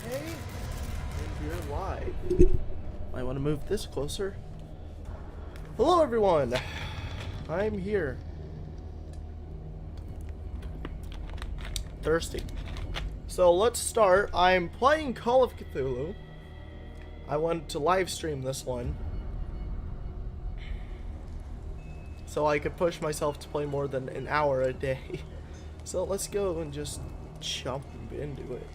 Okay. And you're live. I want to move this closer. Hello, everyone. I'm here. Thirsty. So let's start. I'm playing Call of Cthulhu. I wanted to live stream this one, so I could push myself to play more than an hour a day. So let's go and just jump into it.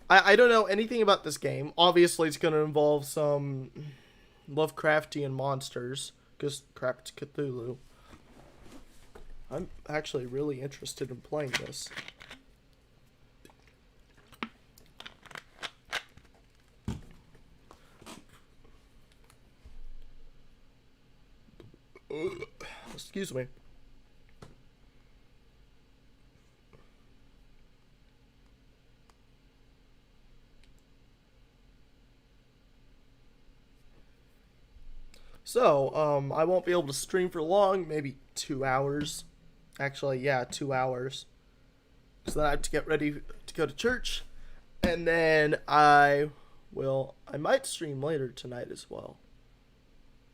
I don't know anything about this game. Obviously, it's going to involve some Lovecraftian monsters, because crap, it's Cthulhu. I'm actually really interested in playing this. Excuse me. So, I won't be able to stream for long, maybe 2 hours. Actually, yeah, 2 hours. So then I have to get ready to go to church, and then I might stream later tonight as well.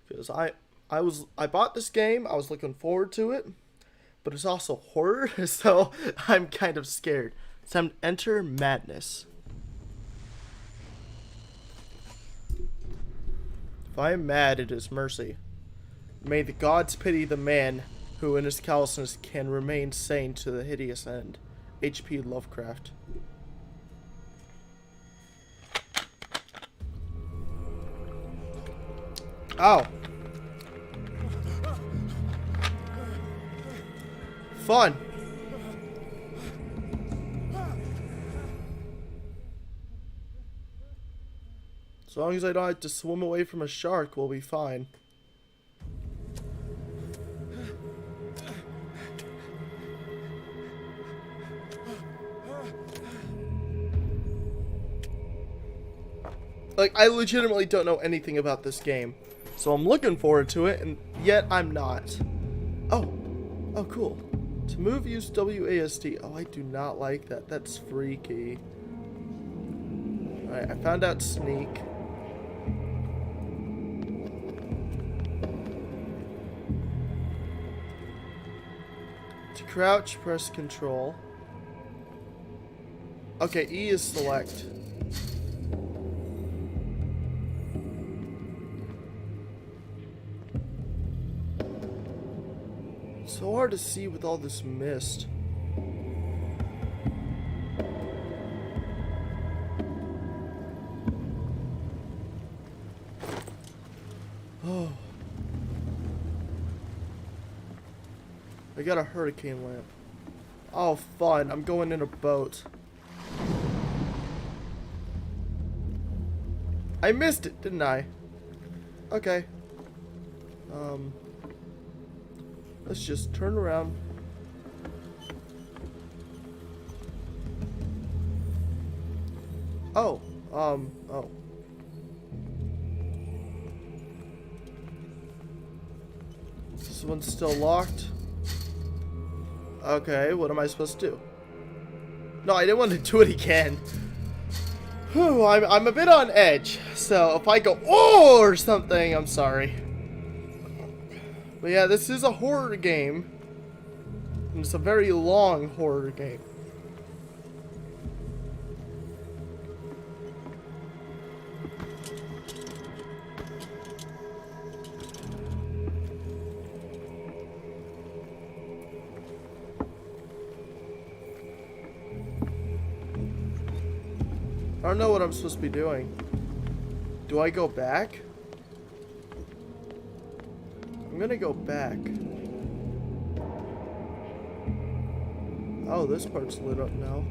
Because I bought this game, I was looking forward to it, but it's also horror, so I'm kind of scared. It's time to enter madness. If I am mad, it is mercy. May the gods pity the man who in his callousness can remain sane to the hideous end. H.P. Lovecraft. Ow. Fun. As long as I don't have to swim away from a shark, we'll be fine. Like, I legitimately don't know anything about this game. So I'm looking forward to it, and yet I'm not. Oh. Oh, cool. To move, use WASD. Oh, I do not like that. That's freaky. Alright, I found out sneak. To crouch, press control. Okay, E is select. So hard to see with all this mist. Oh. I got a hurricane lamp. Oh, fun. I'm going in a boat. I missed it, didn't I? Okay. Let's just turn around. Oh, oh. This one's still locked. Okay, what am I supposed to do? No, I didn't want to do it again. Whew, I'm a bit on edge. So if I go, oh, or something, I'm sorry. But yeah, this is a horror game. And it's a very long horror game. I don't know what I'm supposed to be doing. Do I go back? I'm gonna go back. Oh, this part's lit up now.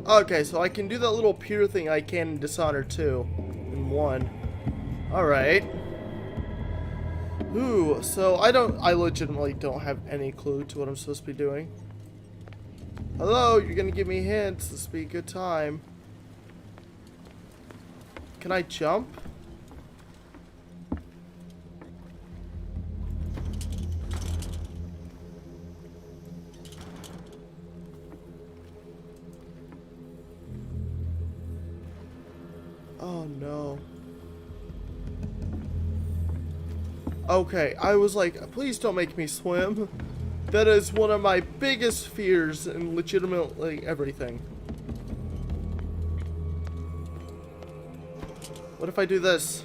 Okay, so I can do that little peer thing I can in Dishonored 2 in 1. Alright. Ooh, so I legitimately don't have any clue to what I'm supposed to be doing. Hello, you're gonna give me hints. This will be a good time. Can I jump? Oh no. Okay, I was like, please don't make me swim. That is one of my biggest fears in legitimately everything. What if I do this?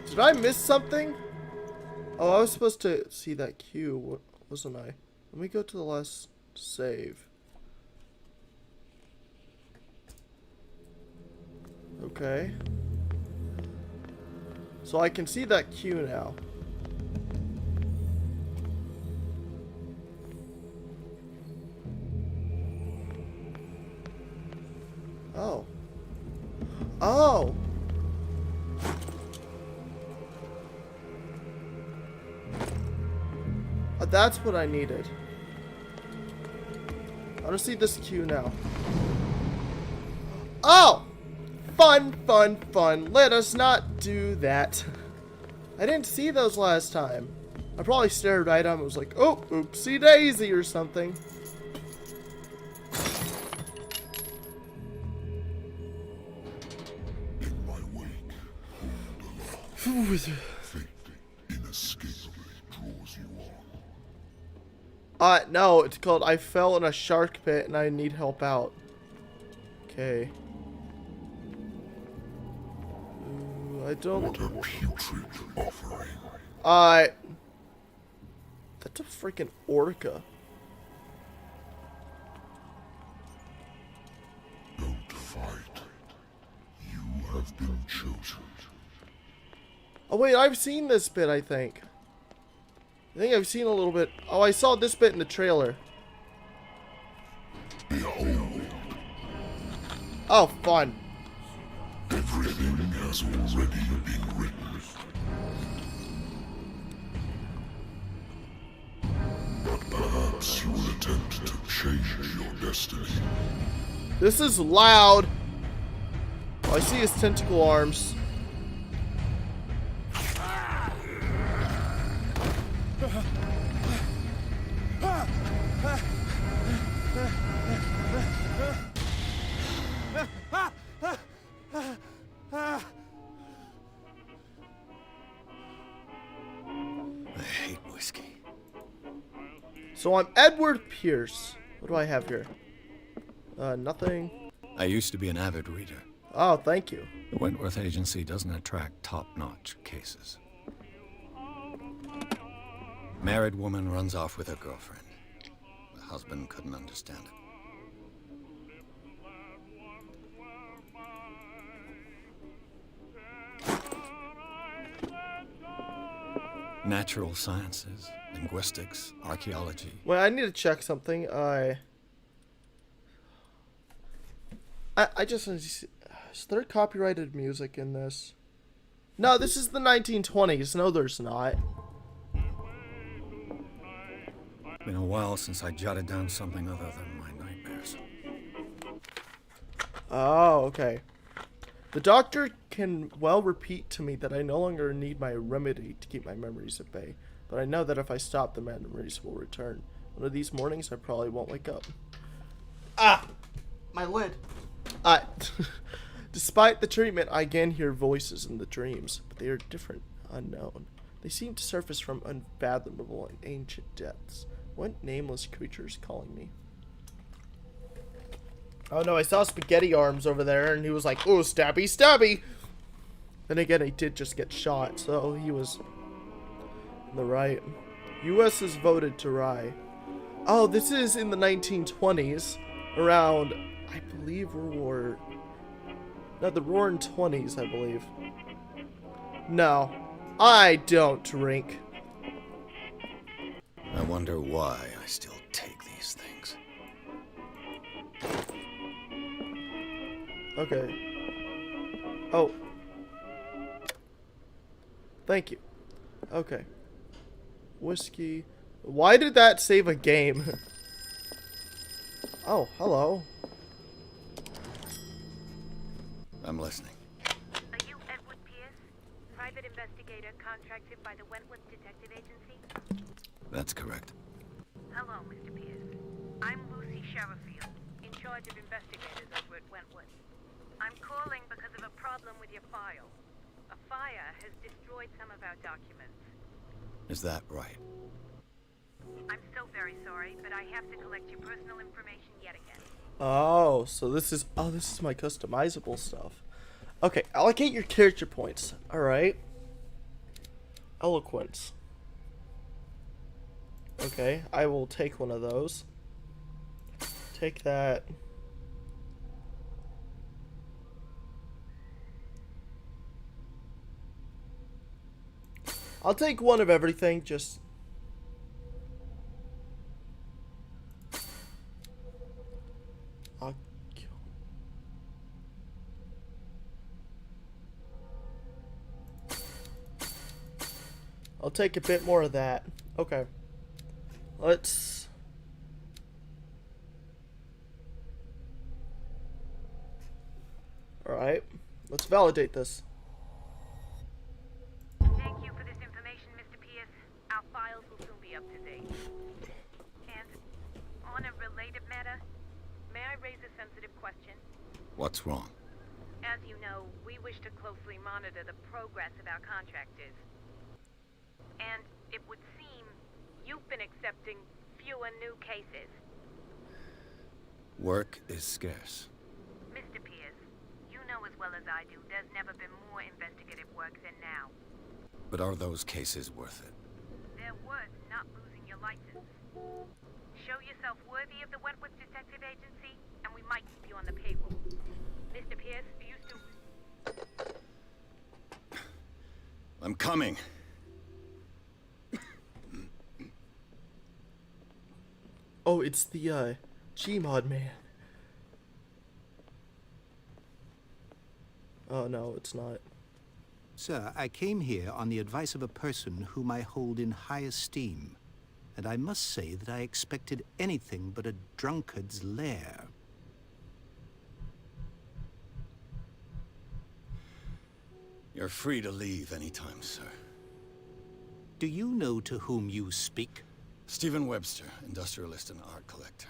Did I miss something? Oh, I was supposed to see that cue, wasn't I? Let me go to the last save. Okay. So I can see that cue now. Oh. Oh! That's what I needed. I want to see this cue now. Oh! Fun, fun, fun. Let us not do that. I didn't see those last time. I probably stared right at them and was like, oh, oopsie daisy or something. In my wake, fate inescapably draws you on. No, it's called I fell in a shark pit and I need help out. Okay. I don't... What a putrid offering. That's a freaking orca. Don't fight. You have been chosen. Oh wait, I've seen this bit, I think. I think I've seen a little bit. Oh, I saw this bit in the trailer. Behold, Oh, fun. everything has already been written. But perhaps you will attempt to change your destiny. This is loud. Oh, I see his tentacle arms. I hate whiskey. So I'm Edward Pierce. What do I have here? Nothing. I used to be an avid reader. Oh, thank you. The Wentworth Agency doesn't attract top-notch cases. Married woman runs off with her girlfriend. The husband couldn't understand it. Natural sciences, linguistics, archaeology. Wait, I need to check something. I just need to see, is there copyrighted music in this? No, this is the 1920s. No, there's not. Been a while since I jotted down something other than my nightmares. Oh, okay. The doctor can well repeat to me that I no longer need my remedy to keep my memories at bay, but I know that if I stop, the memories will return. One of these mornings, I probably won't wake up. Ah! My lid. Despite the treatment, I again hear voices in the dreams, but they are different, unknown. They seem to surface from unfathomable and ancient depths. What nameless creature is calling me? Oh no, I saw spaghetti arms over there, and he was like, "Oh, stabby, stabby!" Then again, he did just get shot, so he was in the right. U.S. has voted to rye. Oh, this is in the 1920s, around, I believe, the Roaring 20s, I believe. No, I don't drink. wonder why I still take these things. Okay. Oh. Thank you. Okay. Whiskey. Why did that save a game? Oh, hello. I'm listening. Are you Edward Pierce, private investigator contracted by the Wentworth Detective Agency? That's correct. Hello, Mr. Pierce. I'm Lucy Sherifield, in charge of investigators over at Wentworth. I'm calling because of a problem with your file. A fire has destroyed some of our documents. Is that right? I'm so very sorry, but I have to collect your personal information yet again. Oh, so this is my customizable stuff. Okay, allocate your character points. All right. Eloquence. Okay, I will take one of those. Take that. I'll take one of everything, just... I'll take a bit more of that. Okay. Let's... Alright. Let's validate this. Thank you for this information, Mr. Pierce. Our files will soon be up to date. And on a related matter, may I raise a sensitive question? What's wrong? As you know, we wish to closely monitor the progress of our contractors. And it would seem you've been accepting fewer new cases. Work is scarce. Mr. Pierce, you know as well as I do, there's never been more investigative work than now. But are those cases worth it? They're worth not losing your license. Show yourself worthy of the Wentworth Detective Agency, and we might keep you on the payroll. Mr. Pierce, are you still... I'm coming. Oh, it's the, Gmod man. Oh, no, it's not. Sir, I came here on the advice of a person whom I hold in high esteem, and I must say that I expected anything but a drunkard's lair. You're free to leave anytime, sir. Do you know to whom you speak? Stephen Webster, industrialist and art collector.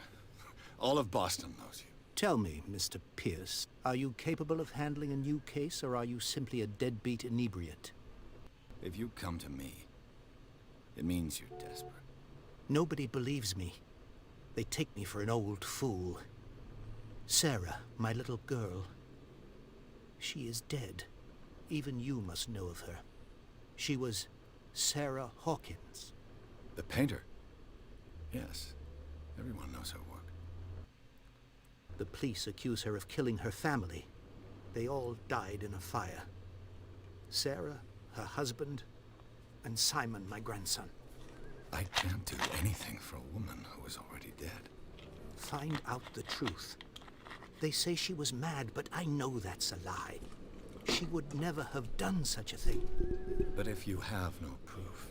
All of Boston knows you. Tell me, Mr. Pierce, are you capable of handling a new case, or are you simply a deadbeat inebriate? If you come to me, it means you're desperate. Nobody believes me. They take me for an old fool. Sarah, my little girl, she is dead. Even you must know of her. She was Sarah Hawkins. The painter? Yes. Everyone knows her work. The police accuse her of killing her family. They all died in a fire. Sarah, her husband, and Simon, my grandson. I can't do anything for a woman who is already dead. Find out the truth. They say she was mad, but I know that's a lie. She would never have done such a thing. But if you have no proof...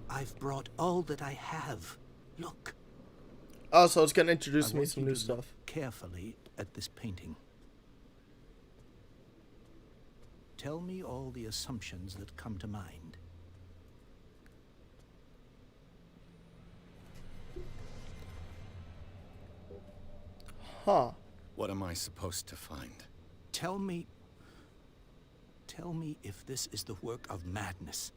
I've brought all that I have. Look. Oh, so it's gonna introduce I me want some you new to stuff. look carefully at this painting. Tell me all the assumptions that come to mind. Huh. What am I supposed to find? Tell me if this is the work of madness.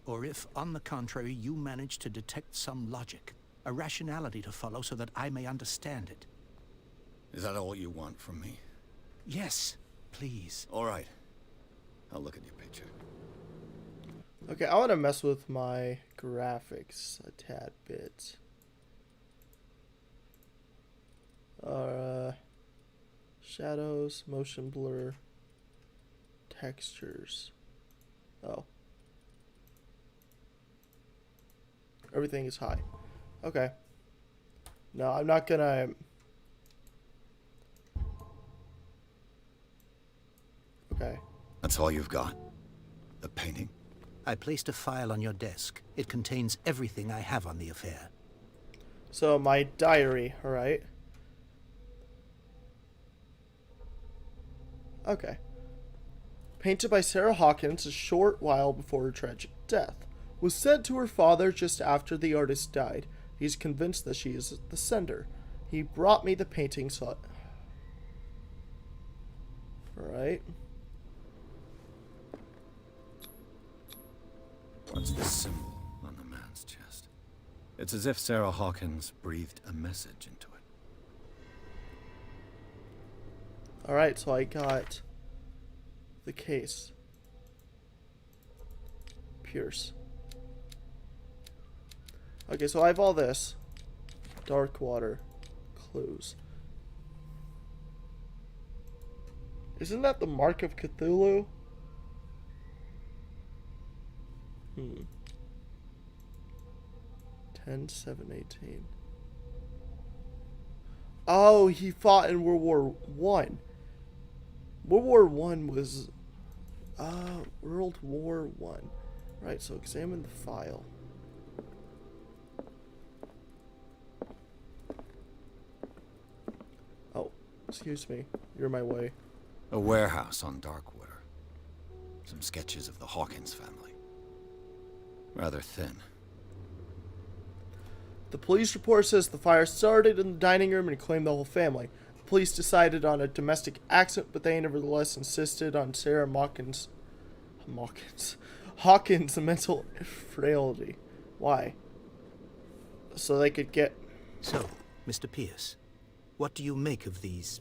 Or if, on the contrary, you manage to detect some logic, a rationality to follow so that I may understand it. Is that all you want from me? Yes, please. All right. I'll look at your picture. Okay, I want to mess with my graphics a tad bit. Shadows, motion blur, textures. Oh. Everything is high. Okay. No, I'm not gonna... Okay. That's all you've got? The painting? I placed a file on your desk. It contains everything I have on the affair. So, my diary, alright. Okay. Painted by Sarah Hawkins a short while before her tragic death. Was sent to her father just after the artist died. He's convinced that she is the sender. He brought me the painting, so... Alright. What's the symbol on the man's chest? It's as if Sarah Hawkins breathed a message into it. Alright, so I got the case. Pierce. Okay, so I have all this. Dark water. Clues. Isn't that the mark of Cthulhu? 10/7/18. Oh, he fought in World War One. World War One was World War One. Right, so examine the file. Oh, excuse me. You're in my way. A warehouse on Darkwater. Some sketches of the Hawkins family. Rather thin. The police report says the fire started in the dining room and claimed the whole family. The police decided on a domestic accident, but they nevertheless insisted on Sarah Hawkins' mental frailty. Why? So they could get... So, Mr. Pierce, what do you make of these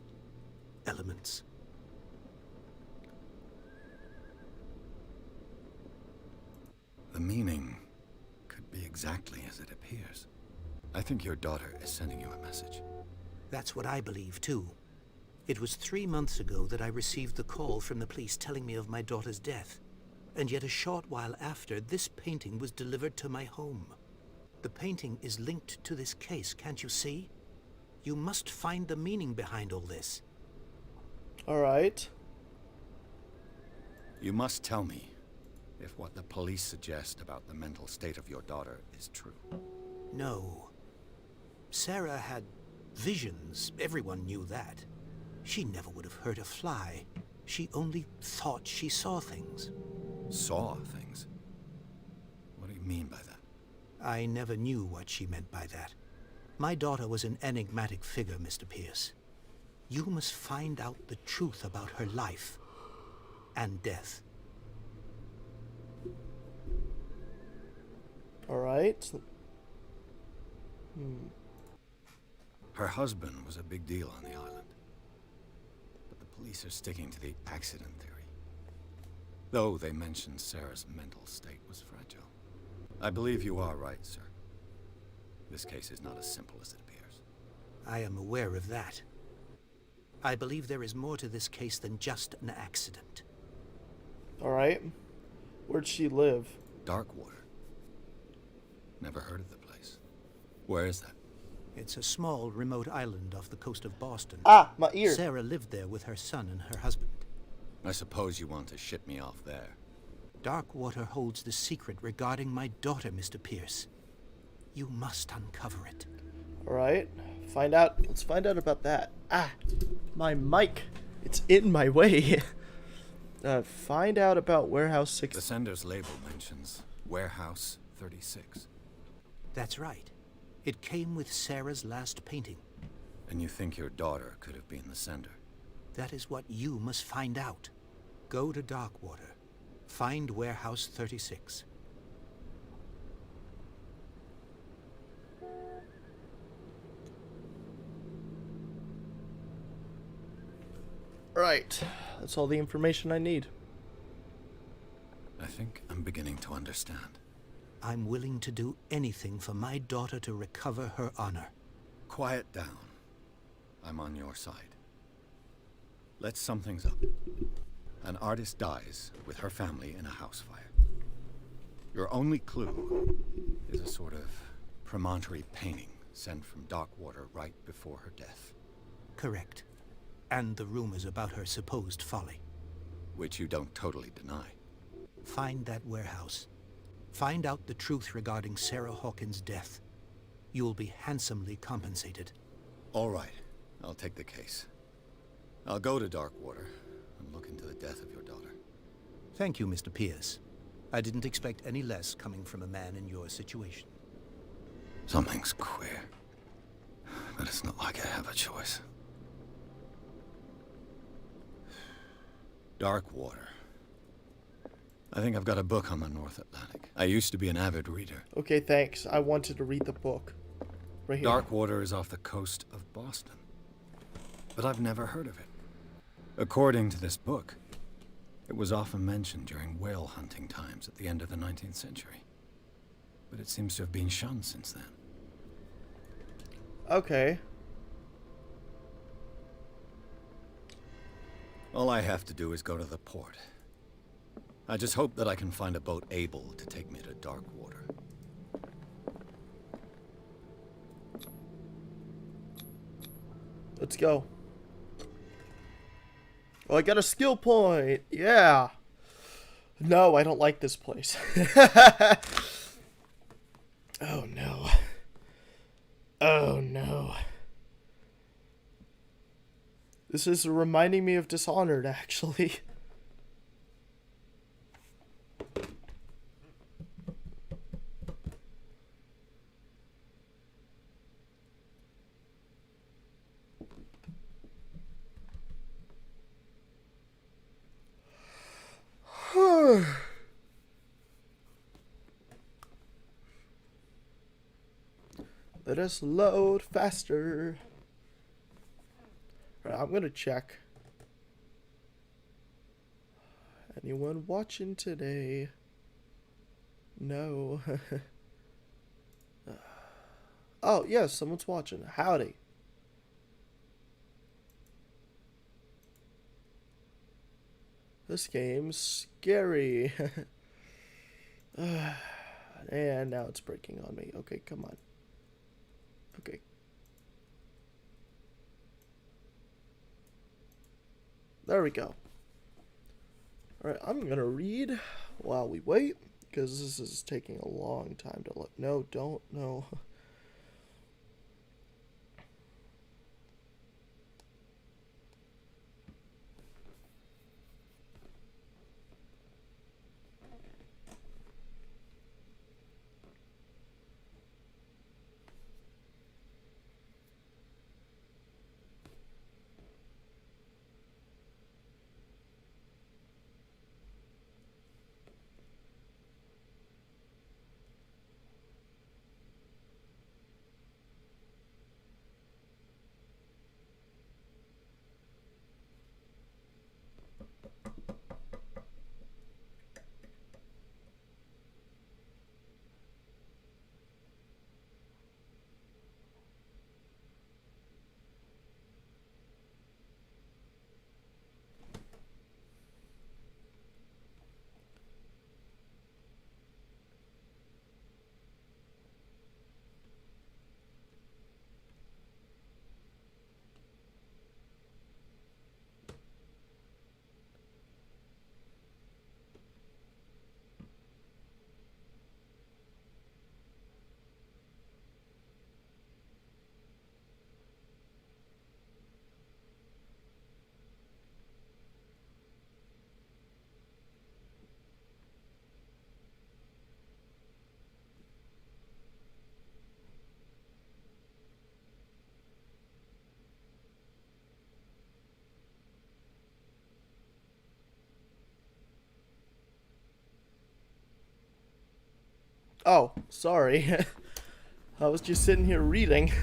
elements? The meaning could be exactly as it appears. I think your daughter is sending you a message. That's what I believe, too. It was 3 months ago that I received the call from the police telling me of my daughter's death. And yet a short while after, this painting was delivered to my home. The painting is linked to this case, can't you see? You must find the meaning behind all this. Alright. You must tell me if what the police suggest about the mental state of your daughter is true. No. Sarah had visions. Everyone knew that. She never would have hurt a fly. She only thought she saw things. Saw things? What do you mean by that? I never knew what she meant by that. My daughter was an enigmatic figure, Mr. Pierce. You must find out the truth about her life and death. Alright. Her husband was a big deal on the island. But the police are sticking to the accident theory. Though they mentioned Sarah's mental state was fragile. I believe you are right, sir. This case is not as simple as it appears. I am aware of that. I believe there is more to this case than just an accident. Alright. Where'd she live? Darkwater. Never heard of the place. Where is that? It's a small, remote island off the coast of Boston. Ah, my ear. Sarah lived there with her son and her husband. I suppose you want to ship me off there. Darkwater holds the secret regarding my daughter, Mr. Pierce. You must uncover it. Alright. Find out. Let's find out about that. Ah, my mic. It's in my way. Find out about Warehouse 6. The sender's label mentions Warehouse 36. That's right. It came with Sarah's last painting. And you think your daughter could have been the sender? That is what you must find out. Go to Darkwater. Find Warehouse 36. Right. That's all the information I need. I think I'm beginning to understand. I'm willing to do anything for my daughter to recover her honor. Quiet down. I'm on your side. Let's sum things up. An artist dies with her family in a house fire. Your only clue is a sort of promontory painting sent from Darkwater right before her death. Correct. And the rumors about her supposed folly. Which you don't totally deny. Find that warehouse. Find out the truth regarding Sarah Hawkins' death. You'll be handsomely compensated. All right, I'll take the case. I'll go to Darkwater and look into the death of your daughter. Thank you, Mr. Pierce. I didn't expect any less coming from a man in your situation. Something's queer. But it's not like I have a choice. Darkwater. I think I've got a book on the North Atlantic. I used to be an avid reader. Okay, thanks. I wanted to read the book. Right here. Darkwater is off the coast of Boston. But I've never heard of it. According to this book, it was often mentioned during whale hunting times at the end of the 19th century. But it seems to have been shunned since then. Okay. All I have to do is go to the port. I just hope that I can find a boat able to take me to Darkwater. Let's go. Oh, I got a skill point. Yeah. No, I don't like this place. Oh, no. Oh, no. This is reminding me of Dishonored, actually. Let us load faster. All right, I'm gonna check. Anyone watching today? No. Oh, yes, someone's watching. Howdy. This game's scary. And now it's breaking on me. Okay, come on. Okay. There we go. Alright, I'm gonna read while we wait, because this is taking a long time to look. No, don't, no. Oh, sorry. I was just sitting here reading.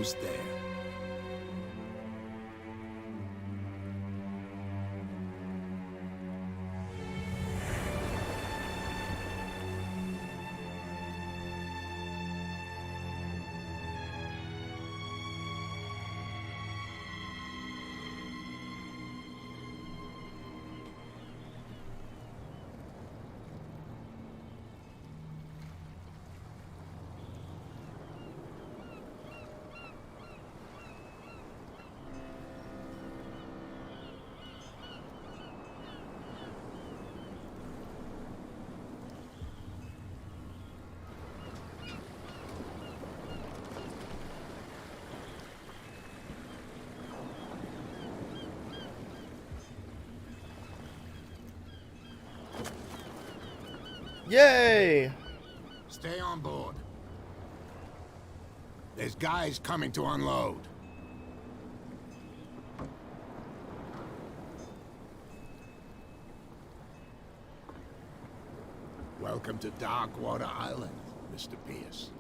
almost there. Yay! Stay on board. There's guys coming to unload. Welcome to Darkwater Island, Mr. Pierce.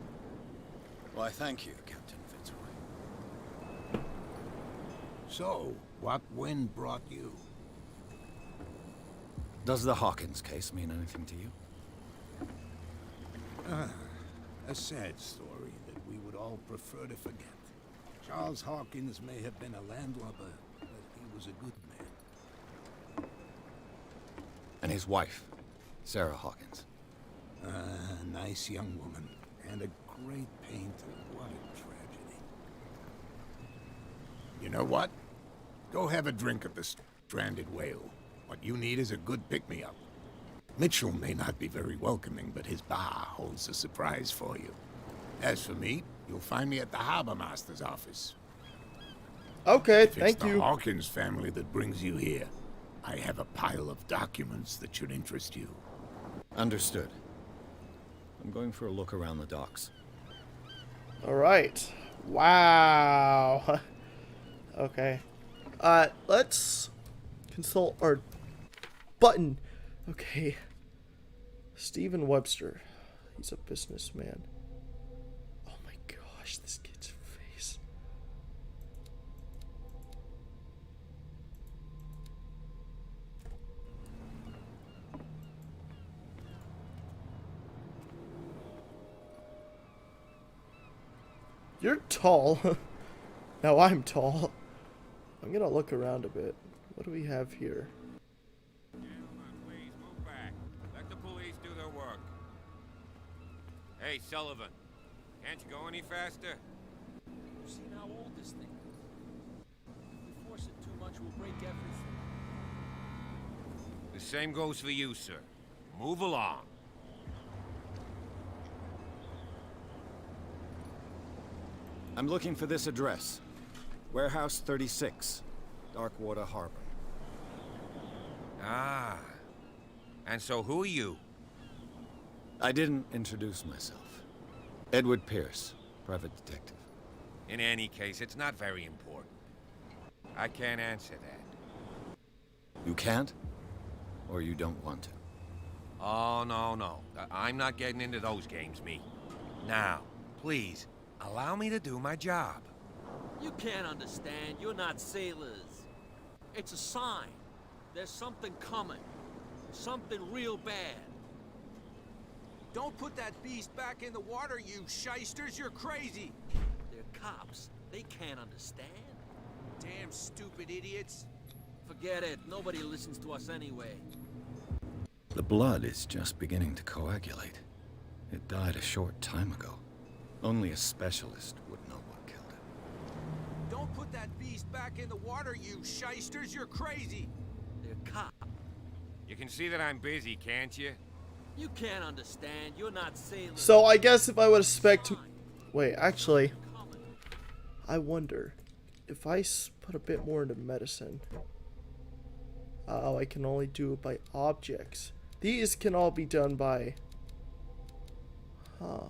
Why, thank you, Captain Fitzroy. So, what wind brought you? Does the Hawkins case mean anything to you? A sad story that we would all prefer to forget. Charles Hawkins may have been a landlubber, but he was a good man. And his wife, Sarah Hawkins. A nice young woman, and a great painter. What a tragedy. You know what? Go have a drink at the Stranded Whale. What you need is a good pick-me-up. Mitchell may not be very welcoming, but his bar holds a surprise for you. As for me, you'll find me at the Harbor Master's office. Okay, If thank it's the you. Hawkins family that brings you here, I have a pile of documents that should interest you. Understood. I'm going for a look around the docks. Alright. Wow. Okay. Let's consult our button. Okay. Stephen Webster. He's a businessman. Oh my gosh, this kid's face. You're tall. Now I'm tall. I'm gonna look around a bit. What do we have here? Gentlemen, please move back. Let the police do their work. Hey, Sullivan. Can't you go any faster? You've seen how old this thing is. If we force it too much, we'll break everything. The same goes for you, sir. Move along. I'm looking for this address. Warehouse 36, Darkwater Harbor. Ah. And so who are you? I didn't introduce myself. Edward Pierce, private detective. In any case, it's not very important. I can't answer that. You can't? Or you don't want to? Oh, no. I'm not getting into those games, me. Now, please, allow me to do my job. You can't understand. You're not sailors. It's a sign. There's something coming. Something real bad. Don't put that beast back in the water, you shysters! You're crazy! They're cops. They can't understand. Damn stupid idiots! Forget it. Nobody listens to us anyway. The blood is just beginning to coagulate. It died a short time ago. Only a specialist would know what killed it. Don't put that beast back in the water, you shysters! You're crazy! They're cops. You can see that I'm busy, can't you? You can't understand. You're not sailors. So I guess if I would expect... Sign. Wait, actually, Coming. I wonder if I put a bit more into medicine. Oh, I can only do it by objects. These can all be done by... Huh.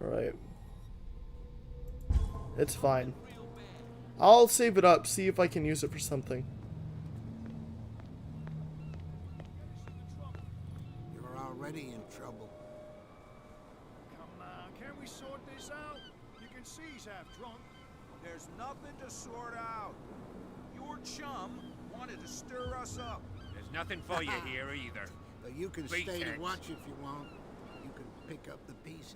Alright. It's fine. I'll save it up, see if I can use it for something. already in trouble. Come on, can we sort this out? You can see he's half drunk. There's nothing to sort out. Your chum wanted to stir us up. There's nothing for you here either. But you can Beat stay it. to watch if you want. You can pick up the pieces.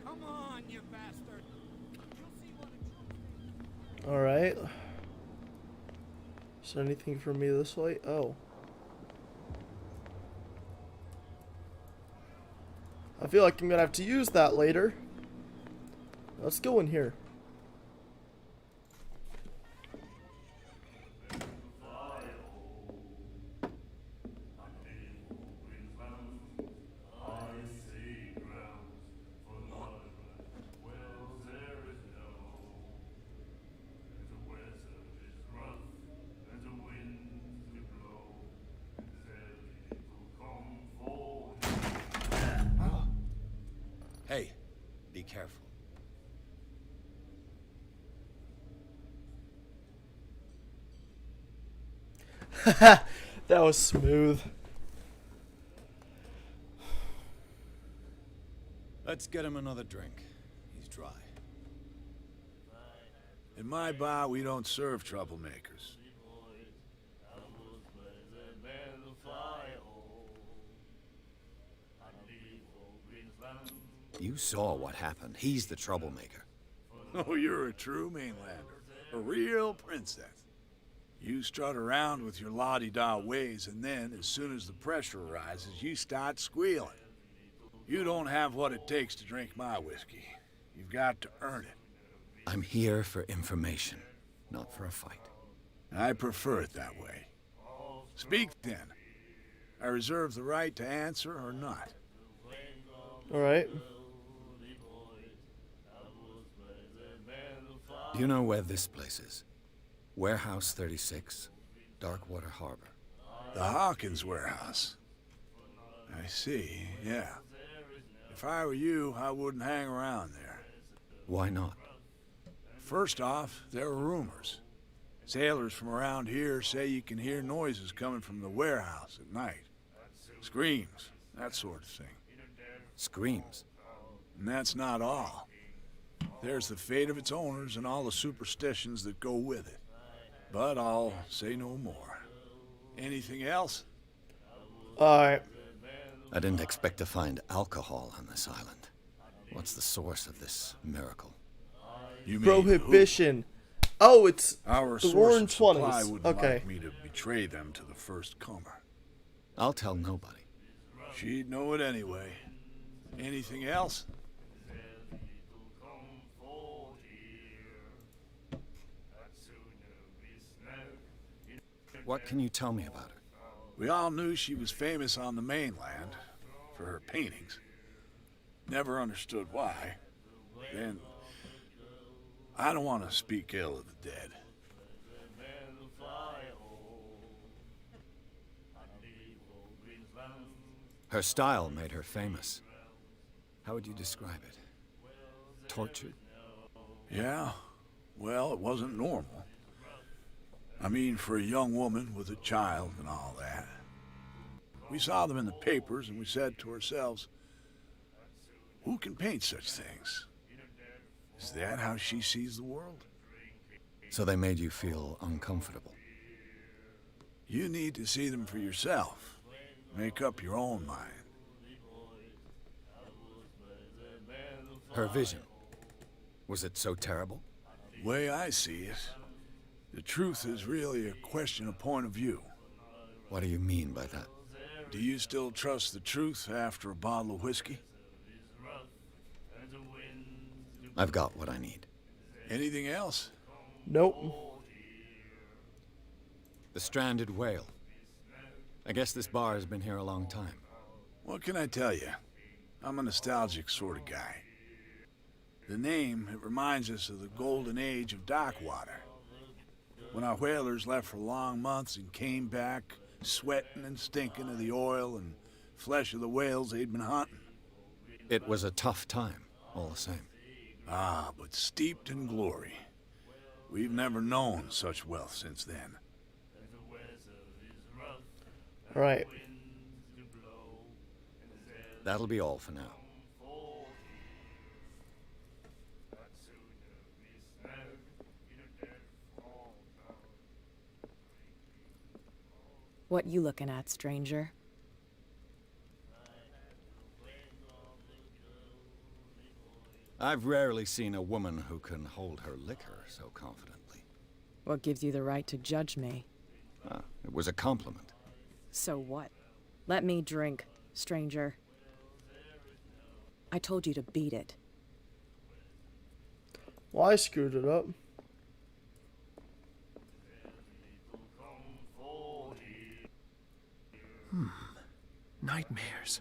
Come on, you bastard. You'll see what a true Alright. Is there anything for me this way? Oh. I feel like I'm gonna have to use that later. Let's go in here. Hey, be careful. That was smooth. Let's get him another drink. He's dry. In my bar, we don't serve troublemakers. You saw what happened. He's the troublemaker. Oh, you're a true mainlander. A real princess. You strut around with your la-di-da ways, and then, as soon as the pressure arises, you start squealing. You don't have what it takes to drink my whiskey. You've got to earn it. I'm here for information, not for a fight. I prefer it that way. Speak then. I reserve the right to answer or not. Alright. Do you know where this place is? Warehouse 36, Darkwater Harbor. The Hawkins warehouse. I see, yeah. If I were you, I wouldn't hang around there. Why not? First off, there are rumors. Sailors from around here say you can hear noises coming from the warehouse at night. Screams, that sort of thing. Screams. And that's not all. There's the fate of its owners and all the superstitions that go with it. But I'll say no more. Anything else? Alright. I didn't expect to find alcohol on this island. What's the source of this miracle? You mean Prohibition. Oh, it's our the source Roaring of supply 20s. wouldn't Okay. like me to betray them to the first comer. I'll tell nobody. She'd know it anyway. Anything else? What can you tell me about her? We all knew she was famous on the mainland for her paintings. Never understood why. Then, I don't want to speak ill of the dead. Her style made her famous. How would you describe it? Tortured? Yeah, well, it wasn't normal. I mean, for a young woman with a child and all that. We saw them in the papers and we said to ourselves, who can paint such things? Is that how she sees the world? So they made you feel uncomfortable. You need to see them for yourself. Make up your own mind. Her vision. Was it so terrible? Way I see it, the truth is really a question of point of view. What do you mean by that? Do you still trust the truth after a bottle of whiskey? I've got what I need. Anything else? Nope. The stranded whale. I guess this bar has been here a long time. What can I tell you? I'm a nostalgic sort of guy. The name, it reminds us of the golden age of dockwater. When our whalers left for long months and came back sweating and stinking of the oil and flesh of the whales they'd been hunting. It was a tough time, all the same. Ah, but steeped in glory. We've never known such wealth since then. Alright. That'll be all for now. What you looking at, stranger? I've rarely seen a woman who can hold her liquor so confidently. What gives you the right to judge me? Ah, it was a compliment. So what? Let me drink, stranger. I told you to beat it. Well, I screwed it up. Nightmares.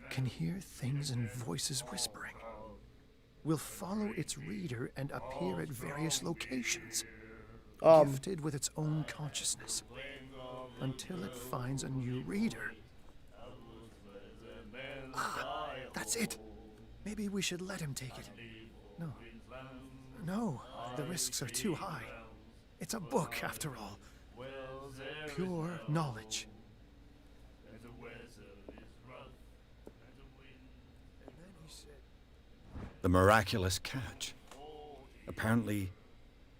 Can hear things and voices whispering. Will follow its reader and appear at various locations. Gifted with its own consciousness. Until it finds a new reader. Ah, that's it. Maybe we should let him take it. No. No, the risks are too high. It's a book, after all. Pure knowledge. The miraculous catch. Apparently,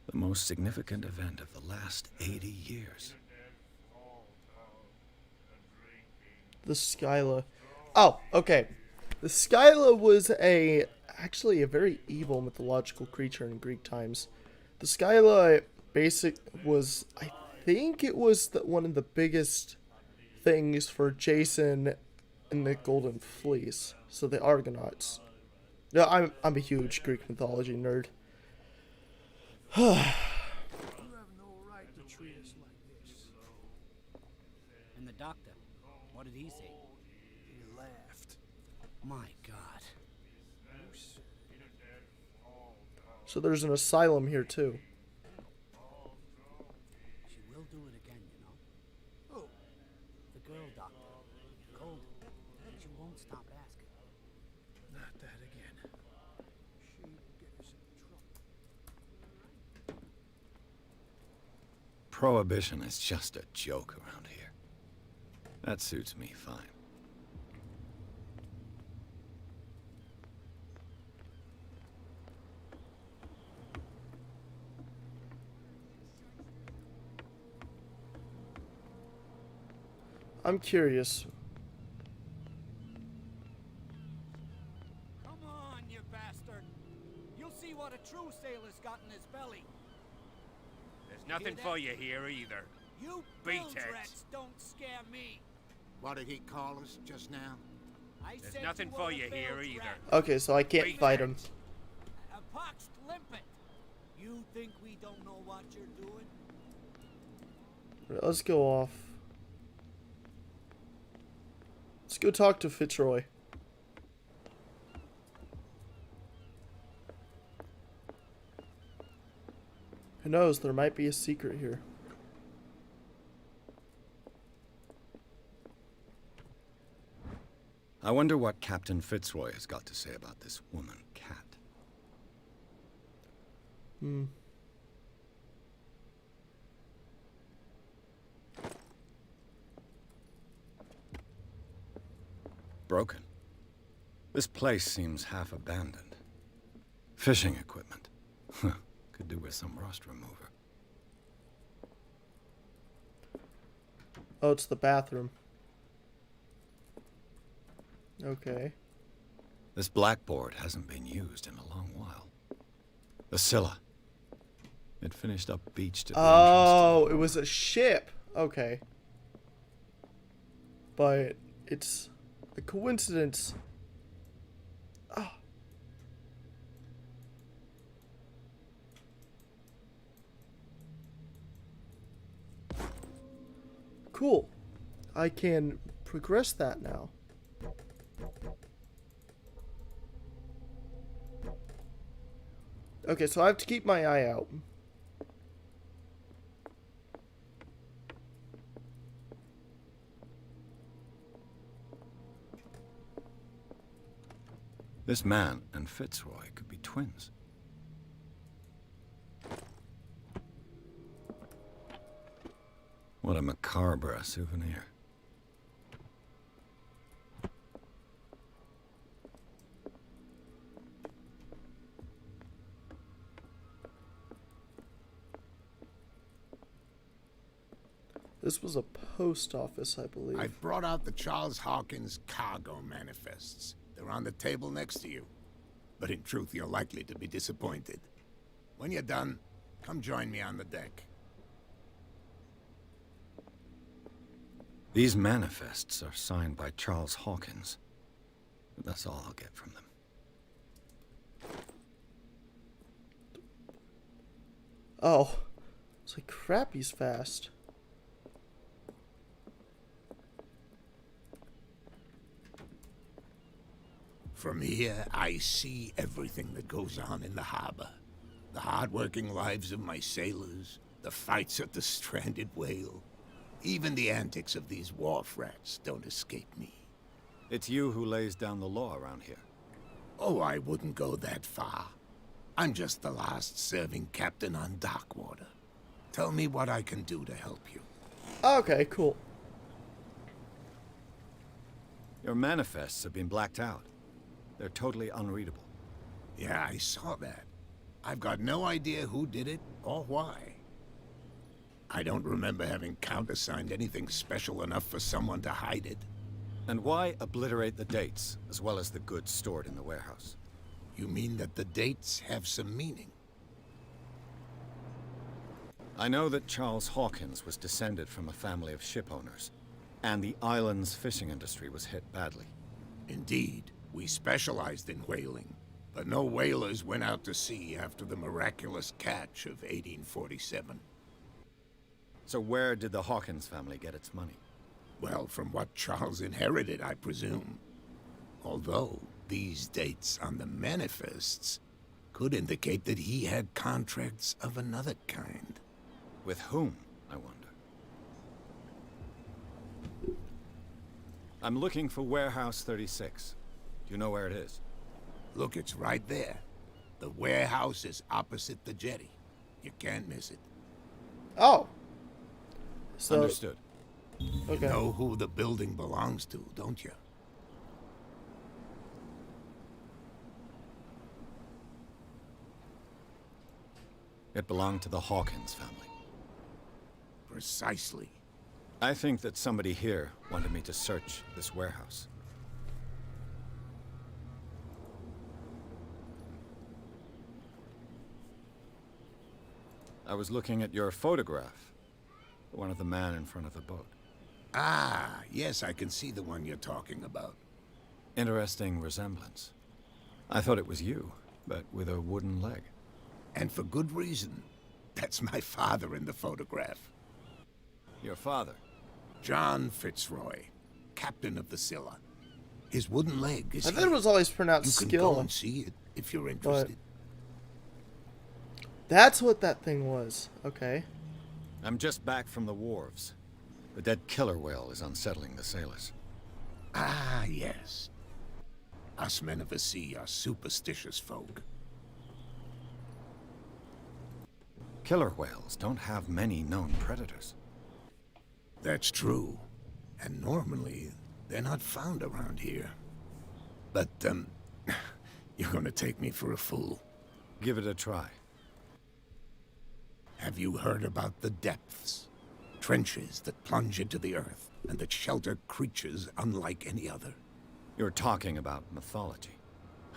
the most significant event of the last 80 years. The Skyla. Oh, okay. The Skyla was actually a very evil mythological creature in Greek times. The Skyla was, I think it was one of the biggest things for Jason and the Golden Fleece. So the Argonauts. Yeah, I'm a huge Greek mythology nerd. You have no right to treat us like this. And the doctor, what did he say? He laughed. My God. So there's an asylum here too. She will do it again, you know. Oh, The girl doctor. Cold. She won't stop asking. not that again. She will get us in trouble. Prohibition is just a joke around here. That suits me fine. I'm curious. Come on, you bastard. You'll see what a true sailor's got in his belly. There's nothing for you here either. You Beat bilge it. rats don't scare me. What did he call us just now? I There's said nothing you for were a you here bilge either. rat. Okay, so I can't fight him. A poxed limpet. You think we don't know what you're doing? Right, let's go off. Let's go talk to Fitzroy. Who knows, there might be a secret here. I wonder what Captain Fitzroy has got to say about this woman, Cat. Broken. This place seems half abandoned. Fishing equipment. Could do with some rust remover. Oh, it's the bathroom. Okay. This blackboard hasn't been used in a long while. The Scylla. It finished up beached at the Oh, it was a ship. Okay. But it's a coincidence. Ah. Cool. I can progress that now. Okay, so I have to keep my eye out. This man and Fitzroy could be twins. What a macabre souvenir. This was a post office, I believe. I've brought out the Charles Hawkins cargo manifests. They're on the table next to you. But in truth, you're likely to be disappointed. When you're done, come join me on the deck. These manifests are signed by Charles Hawkins. But that's all I'll get from them. Oh. It's like, crap, he's fast. From here, I see everything that goes on in the harbor. The hard-working lives of my sailors, the fights at the stranded whale. Even the antics of these wharf rats don't escape me. It's you who lays down the law around here. Oh, I wouldn't go that far. I'm just the last serving captain on Darkwater. Tell me what I can do to help you. Okay, cool. Your manifests have been blacked out. They're totally unreadable. Yeah, I saw that. I've got no idea who did it or why. I don't remember having countersigned anything special enough for someone to hide it. And why obliterate the dates, as well as the goods stored in the warehouse? You mean that the dates have some meaning? I know that Charles Hawkins was descended from a family of ship owners, and the island's fishing industry was hit badly. Indeed, we specialized in whaling, but no whalers went out to sea after the miraculous catch of 1847. So where did the Hawkins family get its money? Well, from what Charles inherited, I presume. Although, these dates on the manifests could indicate that he had contracts of another kind. With whom, I wonder? I'm looking for Warehouse 36. Do you know where it is? Look, it's right there. The warehouse is opposite the jetty. You can't miss it. Oh. So, understood. Okay. You know who the building belongs to, don't you? It belonged to the Hawkins family. Precisely. I think that somebody here wanted me to search this warehouse. I was looking at your photograph. One of the man in front of the boat. Ah, yes, I can see the one you're talking about. Interesting resemblance. I thought it was you, but with a wooden leg. And for good reason. That's my father in the photograph. Your father? John Fitzroy, captain of the Scylla. His wooden leg is I thought it was always pronounced You can skill. go and see it if you're interested. That's what that thing was. Okay. I'm just back from the wharves. The dead killer whale is unsettling the sailors. Ah, yes. Us men of the sea are superstitious folk. Killer whales don't have many known predators. That's true. And normally, they're not found around here. But, you're gonna take me for a fool. Give it a try. Have you heard about the depths? Trenches that plunge into the earth and that shelter creatures unlike any other. You're talking about mythology.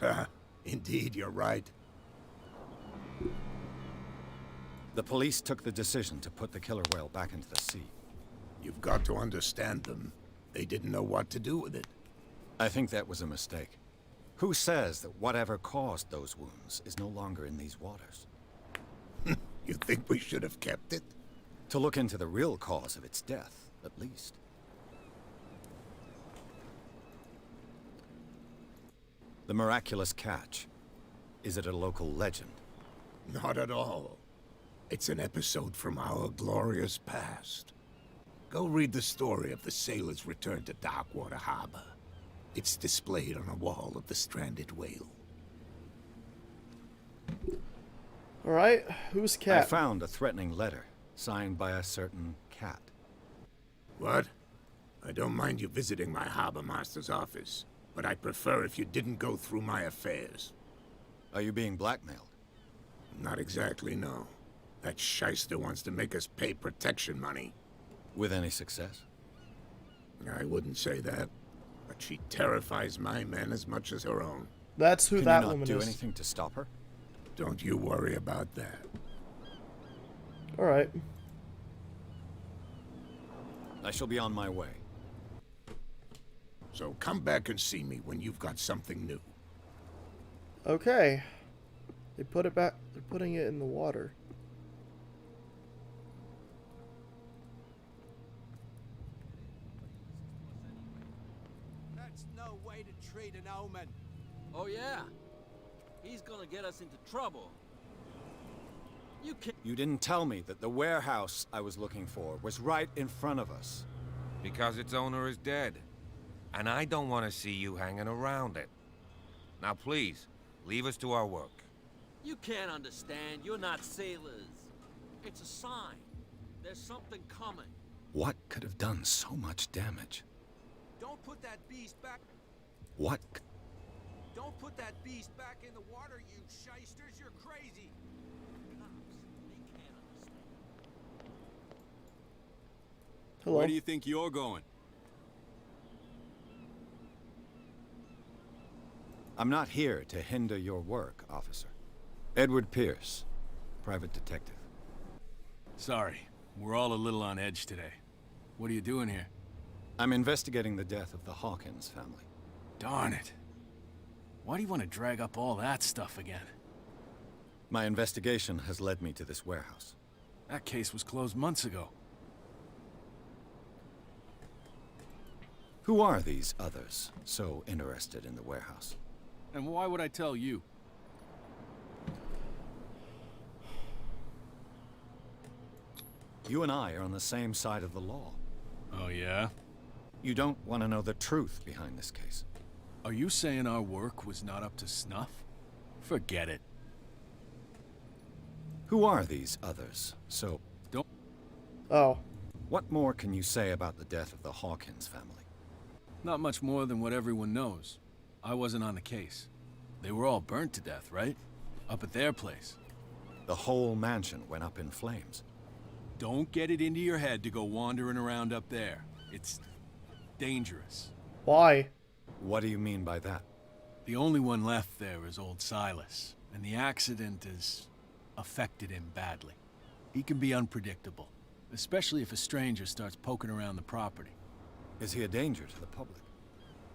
Ha! Indeed, you're right. The police took the decision to put the killer whale back into the sea. You've got to understand them. They didn't know what to do with it. I think that was a mistake. Who says that whatever caused those wounds is no longer in these waters? You think we should have kept it? To look into the real cause of its death, at least. The miraculous catch. Is it a local legend? Not at all. It's an episode from our glorious past. Go read the story of the sailor's return to Darkwater Harbor. It's displayed on a wall of the stranded whale. Alright, who's Cat? I found a threatening letter, signed by a certain cat. What? I don't mind you visiting my harbor master's office, but I'd prefer if you didn't go through my affairs. Are you being blackmailed? Not exactly, no. That shyster wants to make us pay protection money. With any success? I wouldn't say that, but she terrifies my men as much as her own. That's who Can that you not woman do is. anything to stop her? Don't you worry about that. All right. I shall be on my way. So come back and see me when you've got something new. Okay. They put it back. They're putting it in the water. That's no way to treat an omen. Oh, yeah? He's gonna get us into trouble. You can't... You didn't tell me that the warehouse I was looking for was right in front of us. Because its owner is dead. And I don't want to see you hanging around it. Now please, leave us to our work. You can't understand. You're not sailors. It's a sign. There's something coming. What could have done so much damage? Don't put that beast back. What? Don't put that beast back in the water, you shysters. You're crazy. Cops, they can't understand. Hello. Where do you think you're going? I'm not here to hinder your work, officer. Edward Pierce, private detective. Sorry, we're all a little on edge today. What are you doing here? I'm investigating the death of the Hawkins family. Darn it. Why do you want to drag up all that stuff again? My investigation has led me to this warehouse. That case was closed months ago. Who are these others so interested in the warehouse? And why would I tell you? You and I are on the same side of the law. Oh, yeah? You don't want to know the truth behind this case. Are you saying our work was not up to snuff? Forget it. Who are these others? So, Don't... Oh. what more can you say about the death of the Hawkins family? Not much more than what everyone knows. I wasn't on the case. They were all burnt to death, right? Up at their place. The whole mansion went up in flames. Don't get it into your head to go wandering around up there. It's dangerous. Why? What do you mean by that? The only one left there is old Silas, and the accident has affected him badly. He can be unpredictable, especially if a stranger starts poking around the property. Is he a danger to the public?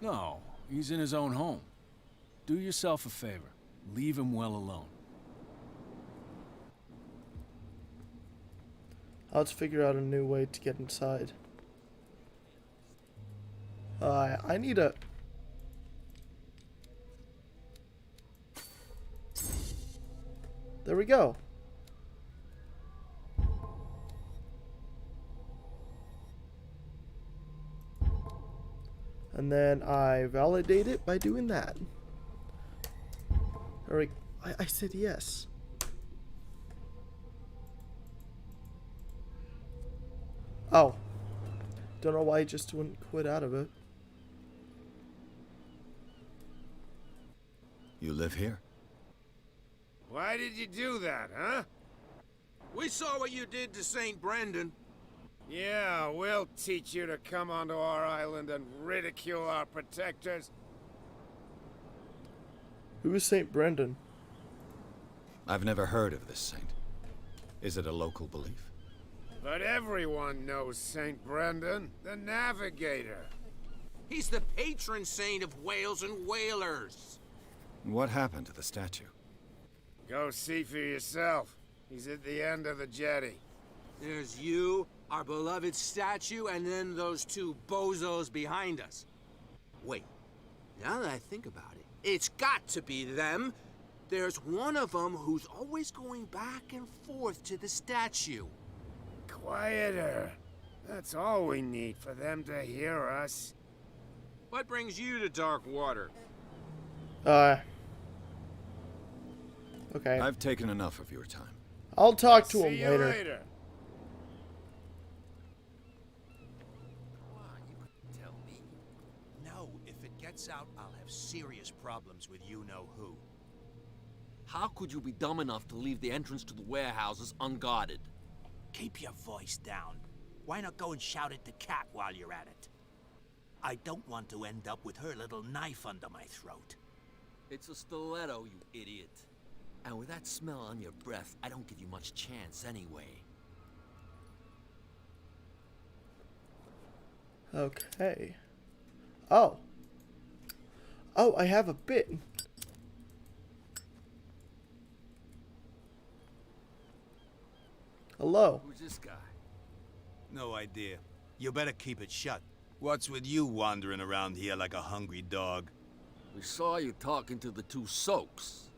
No, he's in his own home. Do yourself a favor. Leave him well alone. Let's figure out a new way to get inside. I need a... There we go. And then I validate it by doing that. Alright, I said yes. Oh. Don't know why I just wouldn't quit out of it. You live here? Why did you do that, huh? We saw what you did to St. Brendan. Yeah, we'll teach you to come onto our island and ridicule our protectors. Who is St. Brendan? I've never heard of this saint. Is it a local belief? But everyone knows St. Brendan, the navigator. He's the patron saint of whales and whalers. What happened to the statue? Go see for yourself. He's at the end of the jetty. There's you, our beloved statue, and then those two bozos behind us. Wait, now that I think about it, it's got to be them. There's one of them who's always going back and forth to the statue. Quieter. That's all we need for them to hear us. What brings you to dark water? Okay. I've taken enough of your time. I'll talk to See him you later. later. Come on, you couldn't tell me. No, if it gets out, I'll have serious problems with you-know-who. How could you be dumb enough to leave the entrance to the warehouses unguarded? Keep your voice down. Why not go and shout at the cat while you're at it? I don't want to end up with her little knife under my throat. It's a stiletto, you idiot. And with that smell on your breath, I don't give you much chance anyway. Okay. Oh. Oh, I have a bit. Hello. Who's this guy? No idea. You better keep it shut. What's with you wandering around here like a hungry dog? We saw you talking to the two soaks.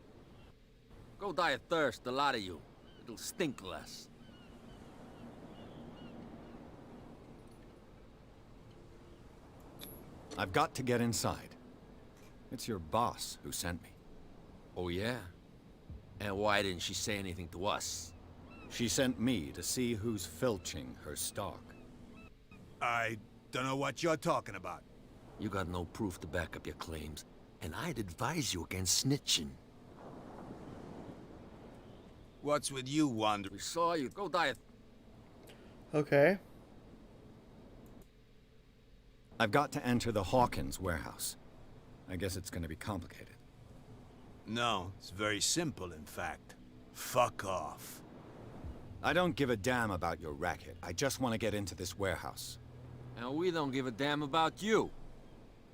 Go die of thirst, the lot of you. It'll stink less. I've got to get inside. It's your boss who sent me. Oh, yeah? And why didn't she say anything to us? She sent me to see who's filching her stock. I don't know what you're talking about. You got no proof to back up your claims, and I'd advise you against snitching. What's with you wandering? We saw you. Go die of... Okay. I've got to enter the Hawkins warehouse. I guess it's gonna be complicated. No, it's very simple, in fact. Fuck off. I don't give a damn about your racket. I just want to get into this warehouse. And we don't give a damn about you.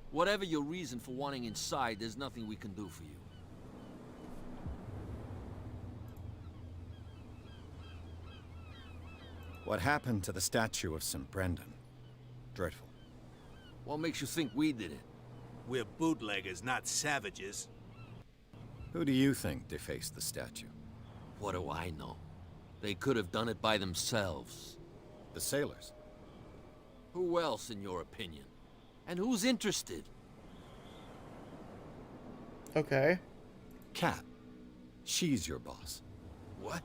Whatever your reason for wanting inside, there's nothing we can do for you. What happened to the statue of St. Brendan? Dreadful. What makes you think we did it? We're bootleggers, not savages. Who do you think defaced the statue? What do I know? They could have done it by themselves. The sailors. Who else, in your opinion? And who's interested? Okay. Cat. She's your boss. What?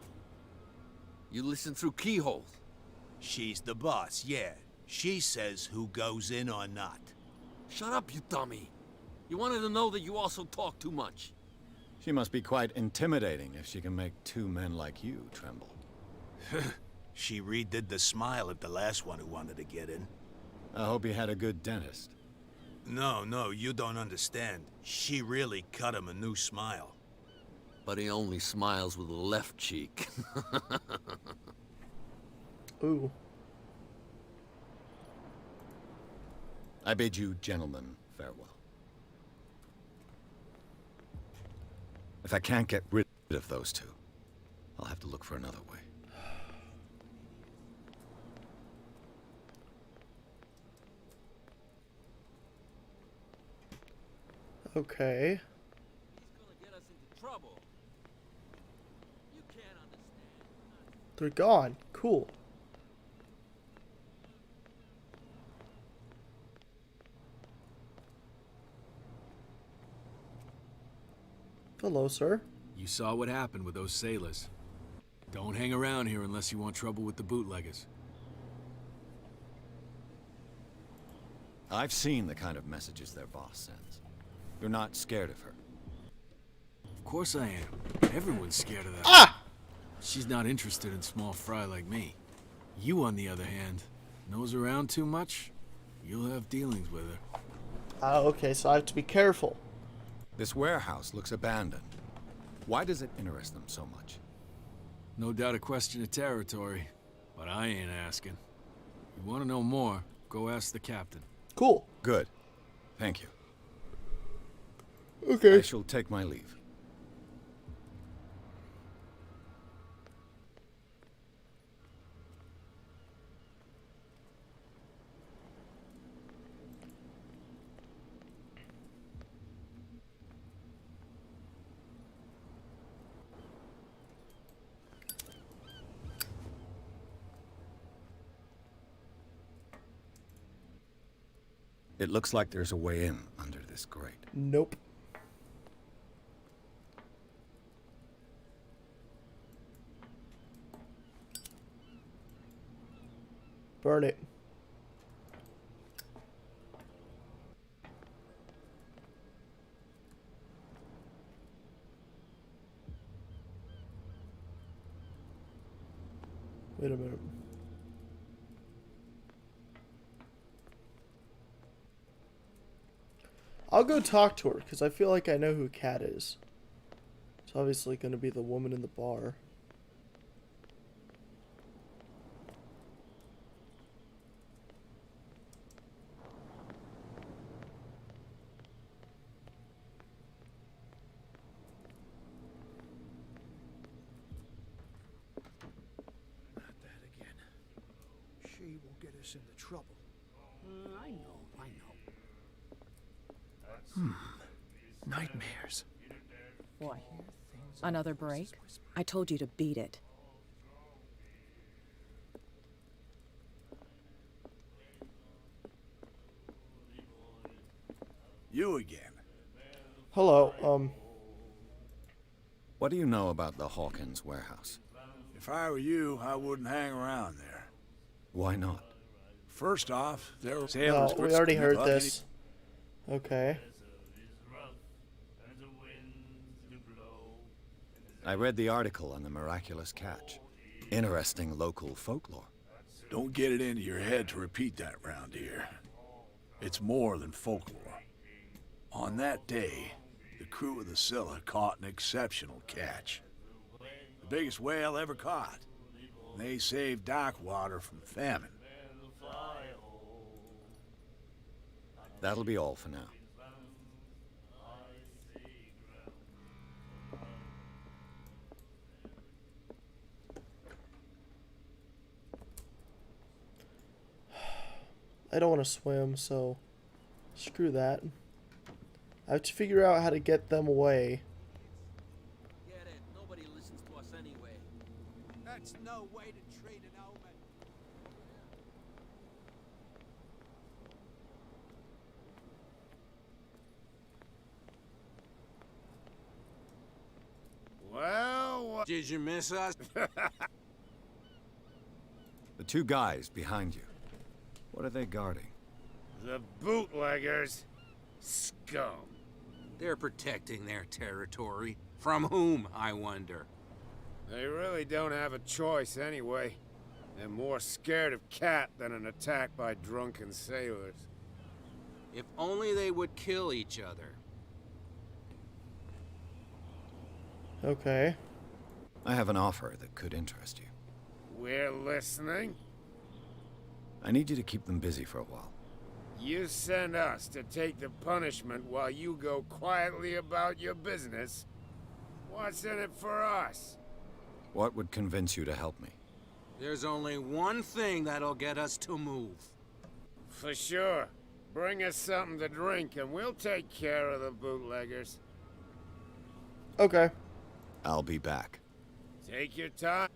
You listen through keyholes? She's the boss, yeah. She says who goes in or not. Shut up, you dummy. You wanted to know that you also talk too much. She must be quite intimidating if she can make two men like you tremble. She redid the smile at the last one who wanted to get in. I hope he had a good dentist. No, you don't understand. She really cut him a new smile. But he only smiles with the left cheek. Ooh. I bid you gentlemen farewell. If I can't get rid of those two, I'll have to look for another way. Okay. He's gonna get us into trouble. You can't understand. They're gone. Cool. Hello, sir. You saw what happened with those sailors. Don't hang around here unless you want trouble with the bootleggers. I've seen the kind of messages their boss sends. You're not scared of her. Of course I am. Everyone's scared of that. Ah! She's not interested in small fry like me. You, on the other hand, nose around too much, you'll have dealings with her. Okay, so I have to be careful. This warehouse looks abandoned. Why does it interest them so much? No doubt a question of territory, but I ain't asking. You want to know more, go ask the captain. Cool. Good. Thank you. Okay. I shall take my leave. It looks like there's a way in under this grate. Nope. Burn it. Wait a minute. I'll go talk to her, because I feel like I know who Kat is. It's obviously going to be the woman in the bar. Not that again. She will get us into trouble. I know. Nightmares. What? Another break? I told you to beat it. You again. Hello, What do you know about the Hawkins warehouse? If I were you, I wouldn't hang around there. Why not? First off, there were Oh, sailors. we already heard this. Okay. I read the article on the miraculous catch. Interesting local folklore. Don't get it into your head to repeat that round here. It's more than folklore. On that day, the crew of the Scylla caught an exceptional catch. The biggest whale ever caught. They saved Darkwater from famine. That'll be all for now. I don't want to swim, so screw that. I have to figure out how to get them away. Get it. Nobody listens to us anyway. That's no way to treat an omen. Well, Did you miss us? The two guys behind you. What are they guarding? the bootleggers. Scum. They're protecting their territory. From whom, I wonder? They really don't have a choice anyway. They're more scared of Cat than an attack by drunken sailors. If only they would kill each other. Okay. I have an offer that could interest you. We're listening. I need you to keep them busy for a while. You send us to take the punishment while you go quietly about your business. What's in it for us? What would convince you to help me? There's only one thing that'll get us to move. For sure. Bring us something to drink and we'll take care of the bootleggers. Okay. I'll be back. Take your time.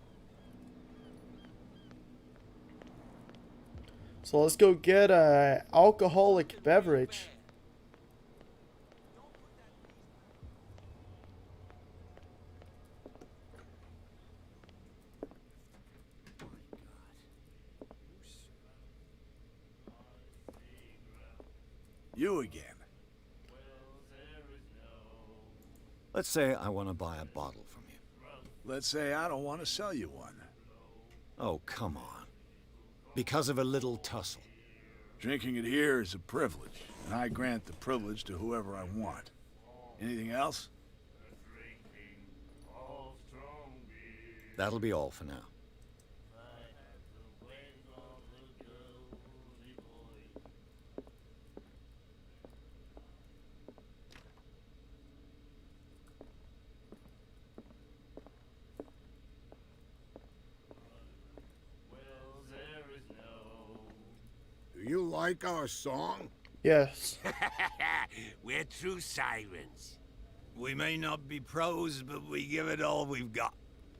So let's go get a alcoholic beverage. You again. Let's say I want to buy a bottle from you. Let's say I don't want to sell you one. Oh, come on. Because of a little tussle. Drinking it here is a privilege, and I grant the privilege to whoever I want. Anything else? That'll be all for now. Do you like our song? Yes. We're true sirens. We may not be pros, but we give it all we've got.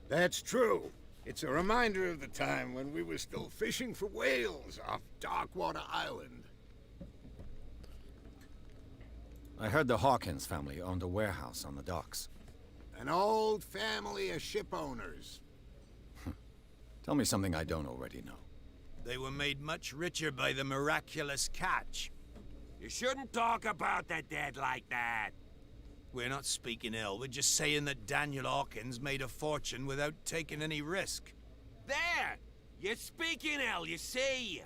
That's true. It's a reminder of the time when we were still fishing for whales off Darkwater Island. I heard the Hawkins family owned a warehouse on the docks. An old family of ship owners. Tell me something I don't already know. They were made much richer by the miraculous catch. You shouldn't talk about the dead like that. We're not speaking ill. We're just saying that Daniel Hawkins made a fortune without taking any risk. There! You're speaking ill, you see.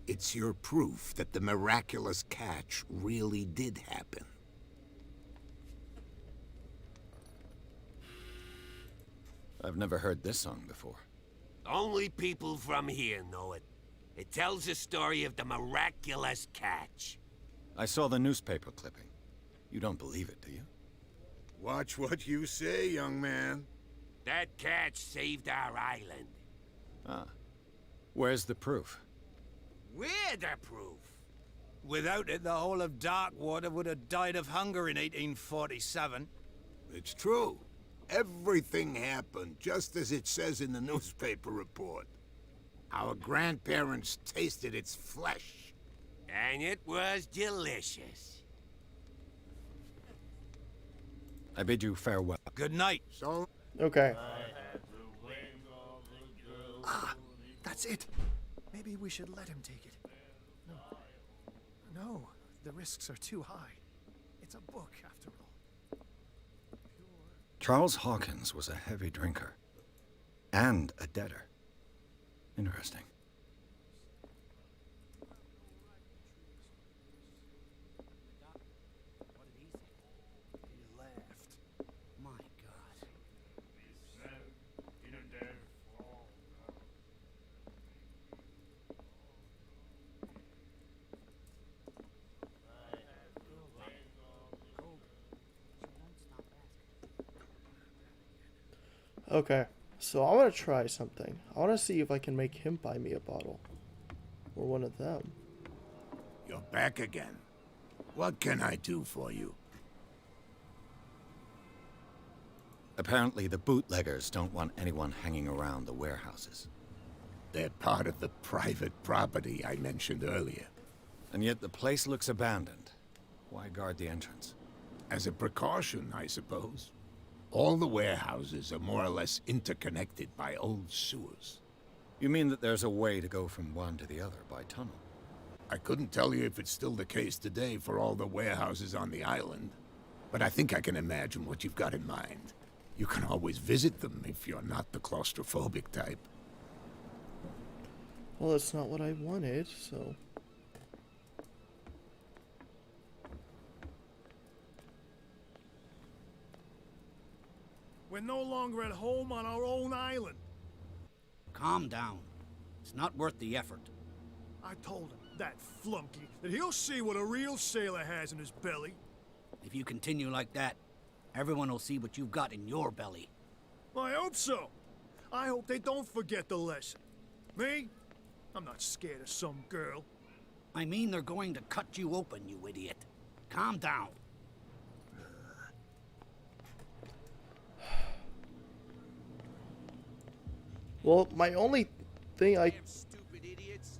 It's your proof that the miraculous catch really did happen. I've never heard this song before. Only people from here know it. It tells the story of the miraculous catch. I saw the newspaper clipping. You don't believe it, do you? Watch what you say, young man. That catch saved our island. Ah. Where's the proof? We're the proof. Without it, the whole of Darkwater would have died of hunger in 1847. It's true. Everything happened just as it says in the newspaper report. Our grandparents tasted its flesh. And it was delicious. I bid you farewell. Good night. So? Okay. Ah, that's it. Maybe we should let him take it. No. No, the risks are too high. It's a book, after all. Charles Hawkins was a heavy drinker. And a debtor. Interesting. What did he say? He laughed. My God. Cold. She won't stop asking. Okay. So I want to try something. I want to see if I can make him buy me a bottle. Or one of them. You're back again. What can I do for you? Apparently the bootleggers don't want anyone hanging around the warehouses. They're part of the private property I mentioned earlier. And yet the place looks abandoned. Why guard the entrance? As a precaution, I suppose. All the warehouses are more or less interconnected by old sewers. You mean that there's a way to go from one to the other by tunnel? I couldn't tell you if it's still the case today for all the warehouses on the island, but I think I can imagine what you've got in mind. You can always visit them if you're not the claustrophobic type. Well, that's not what I wanted, so... We're no longer at home on our own island. Calm down. It's not worth the effort. I told him, that flunky, that he'll see what a real sailor has in his belly. If you continue like that, everyone will see what you've got in your belly. I hope so. I hope they don't forget the lesson. Me? I'm not scared of some girl. I mean they're going to cut you open, you idiot. Calm down. Well, my only thing I... Stupid idiots.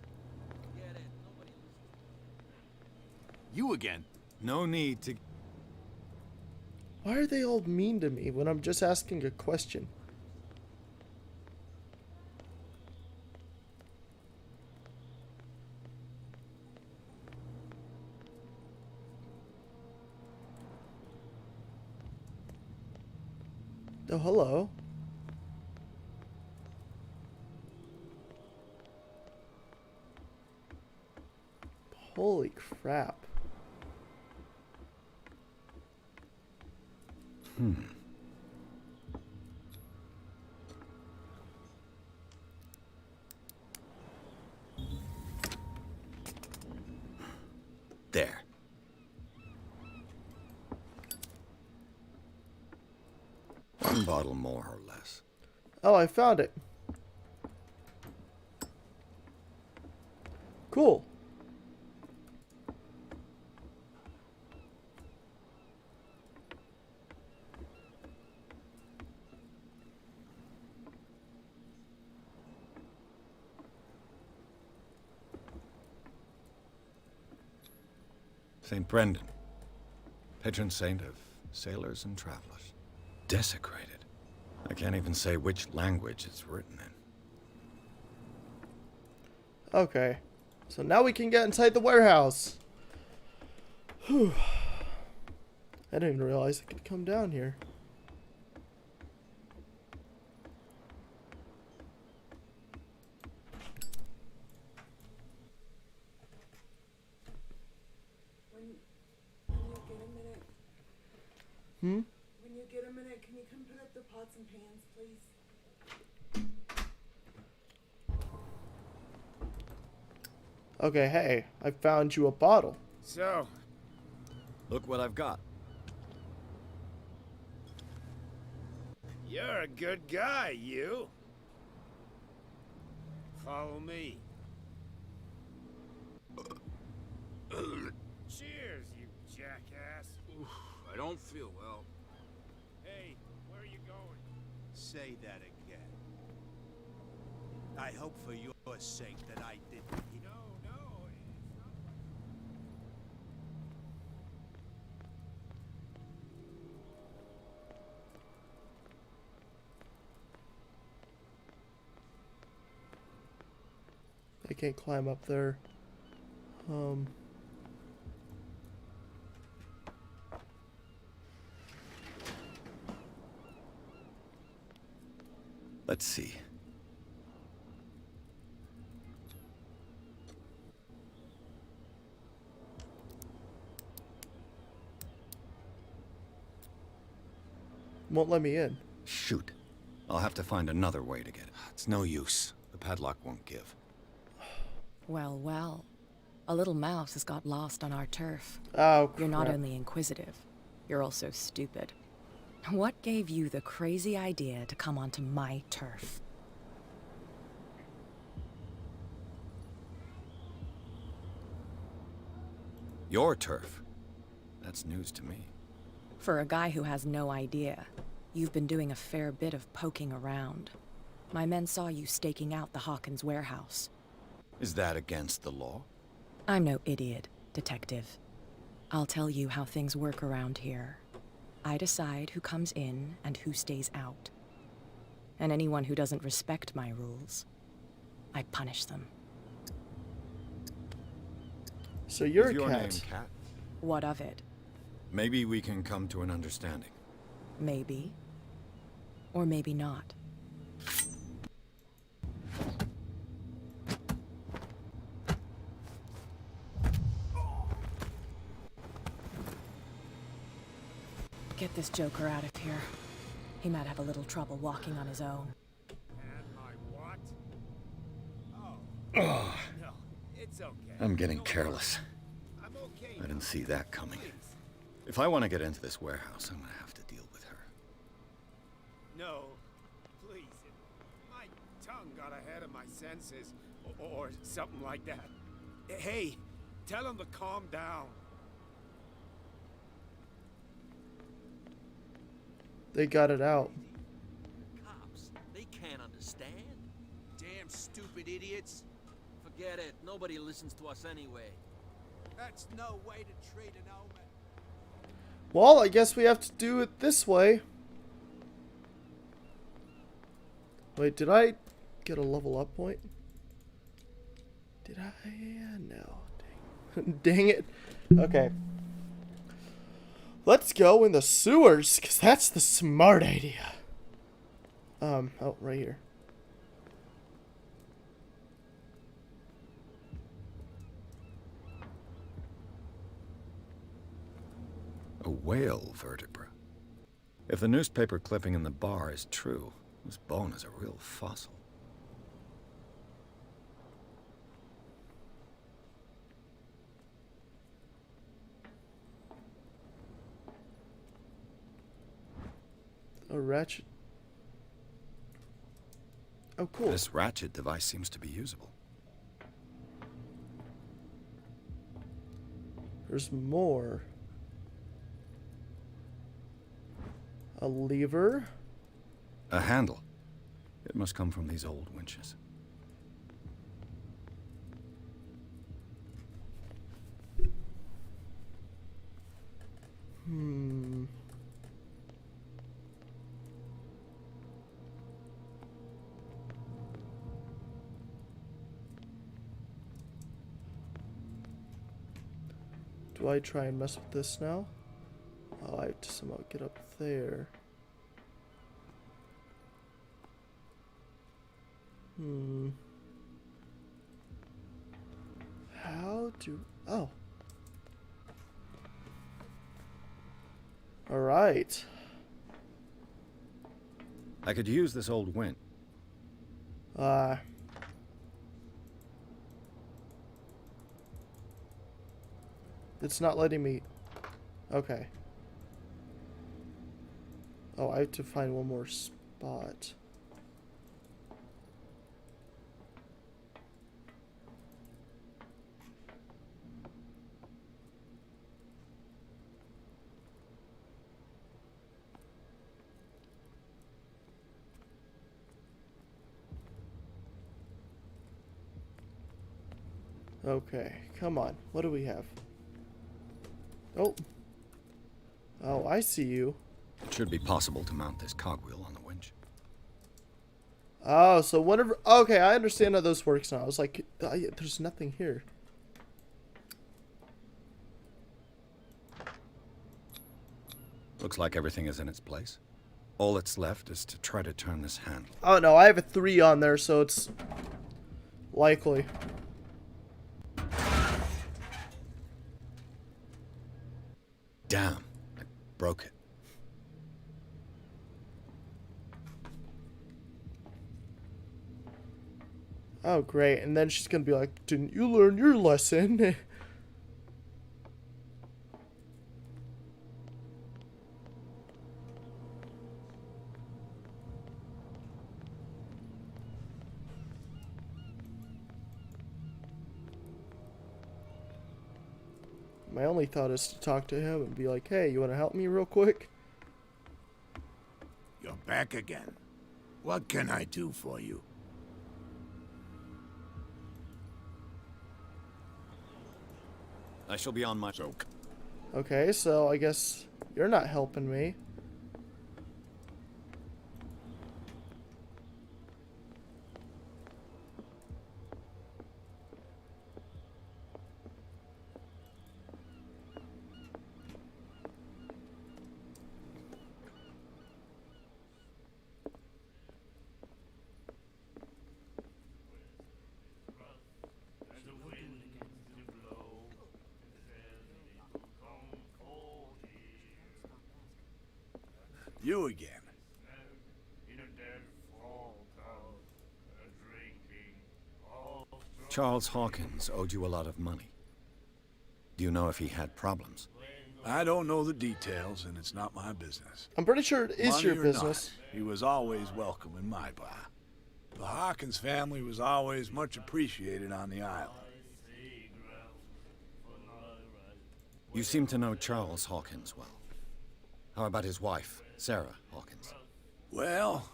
You again? No need to... Why are they all mean to me when I'm just asking a question? Oh, hello. Holy crap. There. One bottle more or less. Oh, I found it. Cool. St. Brendan, patron saint of sailors and travelers. Desecrated. I can't even say which language it's written in. Okay. So now we can get inside the warehouse. Whew. I didn't even realize it could come down here. Hmm? When you get a minute, can you come put up the pots and pans, please? Okay, hey, I found you a bottle. So, look what I've got. You're a good guy, you. Follow me. Cheers, you jackass. Oof, I don't feel well. Hey, where are you going? Say that again. I hope for your sake that I didn't. No, no, it's not. I can't climb up there. Let's see. Won't let me in. Shoot. I'll have to find another way to get it. It's no use. The padlock won't give. Well, well. A little mouse has got lost on our turf. Oh, crap. You're not only inquisitive, you're also stupid. What gave you the crazy idea to come onto my turf? Your turf? That's news to me. For a guy who has no idea, you've been doing a fair bit of poking around. My men saw you staking out the Hawkins warehouse. Is that against the law? I'm no idiot, Detective. I'll tell you how things work around here. I decide who comes in and who stays out. And anyone who doesn't respect my rules, I punish them. So you're Is a your cat. name Cat? What of it? Maybe we can come to an understanding. Maybe. Or maybe not. Get this joker out of here. He might have a little trouble walking on his own. And my what? Ugh. No, it's okay. I'm getting careless. I'm okay. I didn't see that coming. If I want to get into this warehouse, I'm gonna have to deal with her. No, please. My tongue got ahead of my senses, or something like that. Hey, tell him to calm down. They got it out. Cops, they can't understand. Damn stupid idiots. Forget it. Nobody listens to us anyway. That's no way to treat an omen. Well, I guess we have to do it this way. Wait, did I get a level up point? Did I? No. Dang, dang it. Okay. Let's go in the sewers, because that's the smart idea. Oh, right here. A whale vertebra. If the newspaper clipping in the bar is true, this bone is a real fossil. A ratchet. Oh, cool. This ratchet device seems to be usable. There's more. A lever. A handle. It must come from these old winches. Do I try and mess with this now? Oh, I have to somehow get up there. How do... Oh. Alright. I could use this old wind. It's not letting me... Okay. Oh, I have to find one more spot. Okay, come on. What do we have? Oh. Oh, I see you. It should be possible to mount this cogwheel on the winch. Oh, so whenever... Okay, I understand how this works now. I was like, there's nothing here. Looks like everything is in its place. All that's left is to try to turn this handle. Oh, no, I have a 3 on there, so it's likely. Damn, I broke it. Oh, great. And then she's gonna be like, didn't you learn your lesson? My only thought is to talk to him and be like, hey, you want to help me real quick? You're back again. What can I do for you? I shall be on my... Okay, so I guess you're not helping me. You again. Charles Hawkins owed you a lot of money. Do you know if he had problems? I don't know the details, and it's not my business. I'm pretty sure it is Money your or business. Not, he was always welcome in my bar. The Hawkins family was always much appreciated on the island. You seem to know Charles Hawkins well. How about his wife, Sarah Hawkins? Well,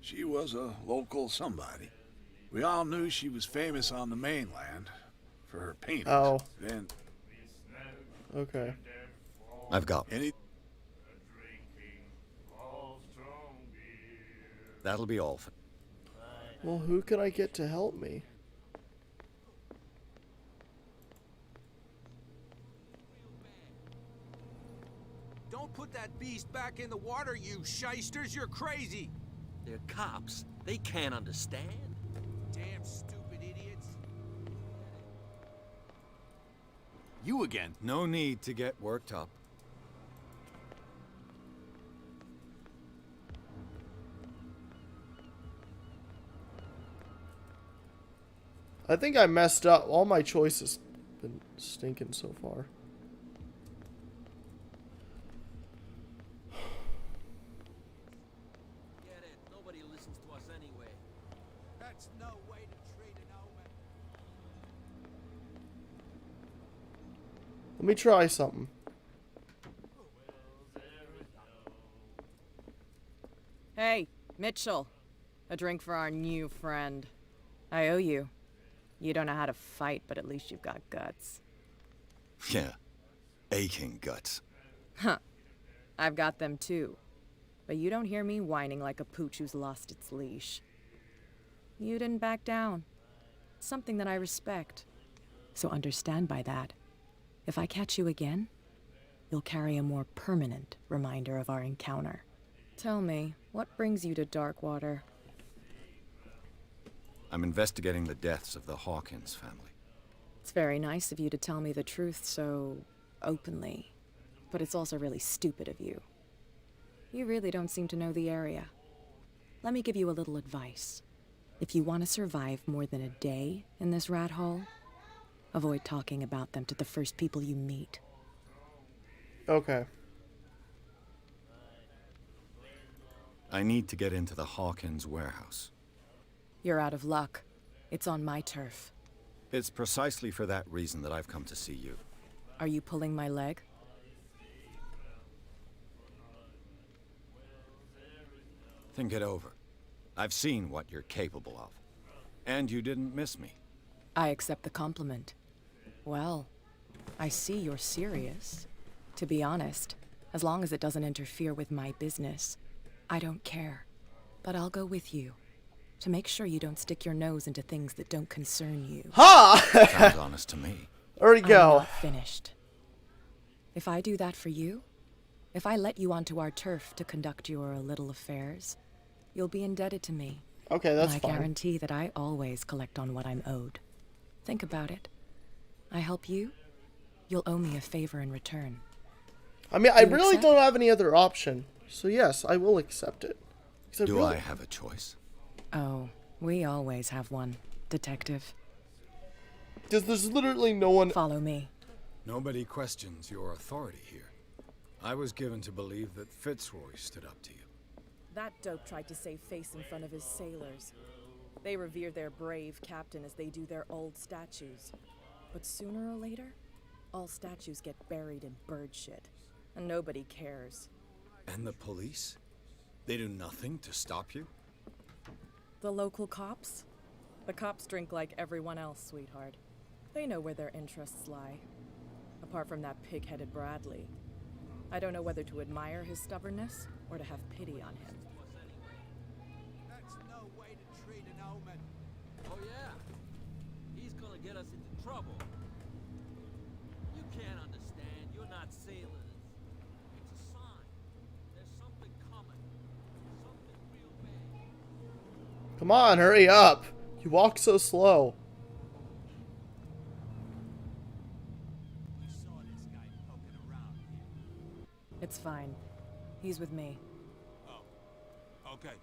she was a local somebody. We all knew she was famous on the mainland for her paintings. Oh. Then... Okay. I've got... That'll be all for... Well, who can I get to help me? Don't put that beast back in the water, you shysters! You're crazy! They're cops. They can't understand. Damn stupid idiots. You again? No need to get worked up. I think I messed up. All my choices been stinking so far. Get it. Nobody listens to us anyway. That's no way to treat an omen. Let me try something. Hey, Mitchell. A drink for our new friend. I owe you. You don't know how to fight, but at least you've got guts. Yeah. Aching guts. Huh. I've got them too. But you don't hear me whining like a pooch who's lost its leash. You didn't back down. It's something that I respect. So understand by that, if I catch you again, you'll carry a more permanent reminder of our encounter. Tell me, what brings you to Darkwater? I'm investigating the deaths of the Hawkins family. It's very nice of you to tell me the truth so openly. but it's also really stupid of you. You really don't seem to know the area. Let me give you a little advice. If you want to survive more than a day in this rat hole, avoid talking about them to the first people you meet. Okay. I need to get into the Hawkins warehouse. You're out of luck. It's on my turf. It's precisely for that reason that I've come to see you. Are you pulling my leg? Think it over. I've seen what you're capable of. And you didn't miss me. I accept the compliment. Well, I see you're serious. To be honest, as long as it doesn't interfere with my business, I don't care. But I'll go with you, to make sure you don't stick your nose into things that don't concern you. Ha! Sounds honest to me. There we go. I'm not finished. If I do that for you, if I let you onto our turf to conduct your little affairs, you'll be indebted to me. Okay, that's fine. fine. I guarantee that I always collect on what I'm owed. Think about it. I help you, you'll owe me a favor in return. I mean, I really don't have any other option. So yes, I will accept it. Do I have a choice? Oh, we always have one, Detective. Because there's literally no one... Follow me. Nobody questions your authority here. I was given to believe that Fitzroy stood up to you. That dope tried to save face in front of his sailors. They revere their brave captain as they do their old statues. But sooner or later, all statues get buried in bird shit. And nobody cares. And the police? They do nothing to stop you? The local cops? The cops drink like everyone else, sweetheart. They know where their interests lie. Apart from that pig-headed Bradley. I don't know whether to admire his stubbornness or to have pity on him. That's no way to treat an omen. Oh yeah? He's gonna get us into trouble. You can't understand. You're not sailors. It's a sign. There's something coming. Something real bad. Come on, hurry up. You walk so slow. We saw this guy poking around here. It's fine. He's with me. Oh, okay.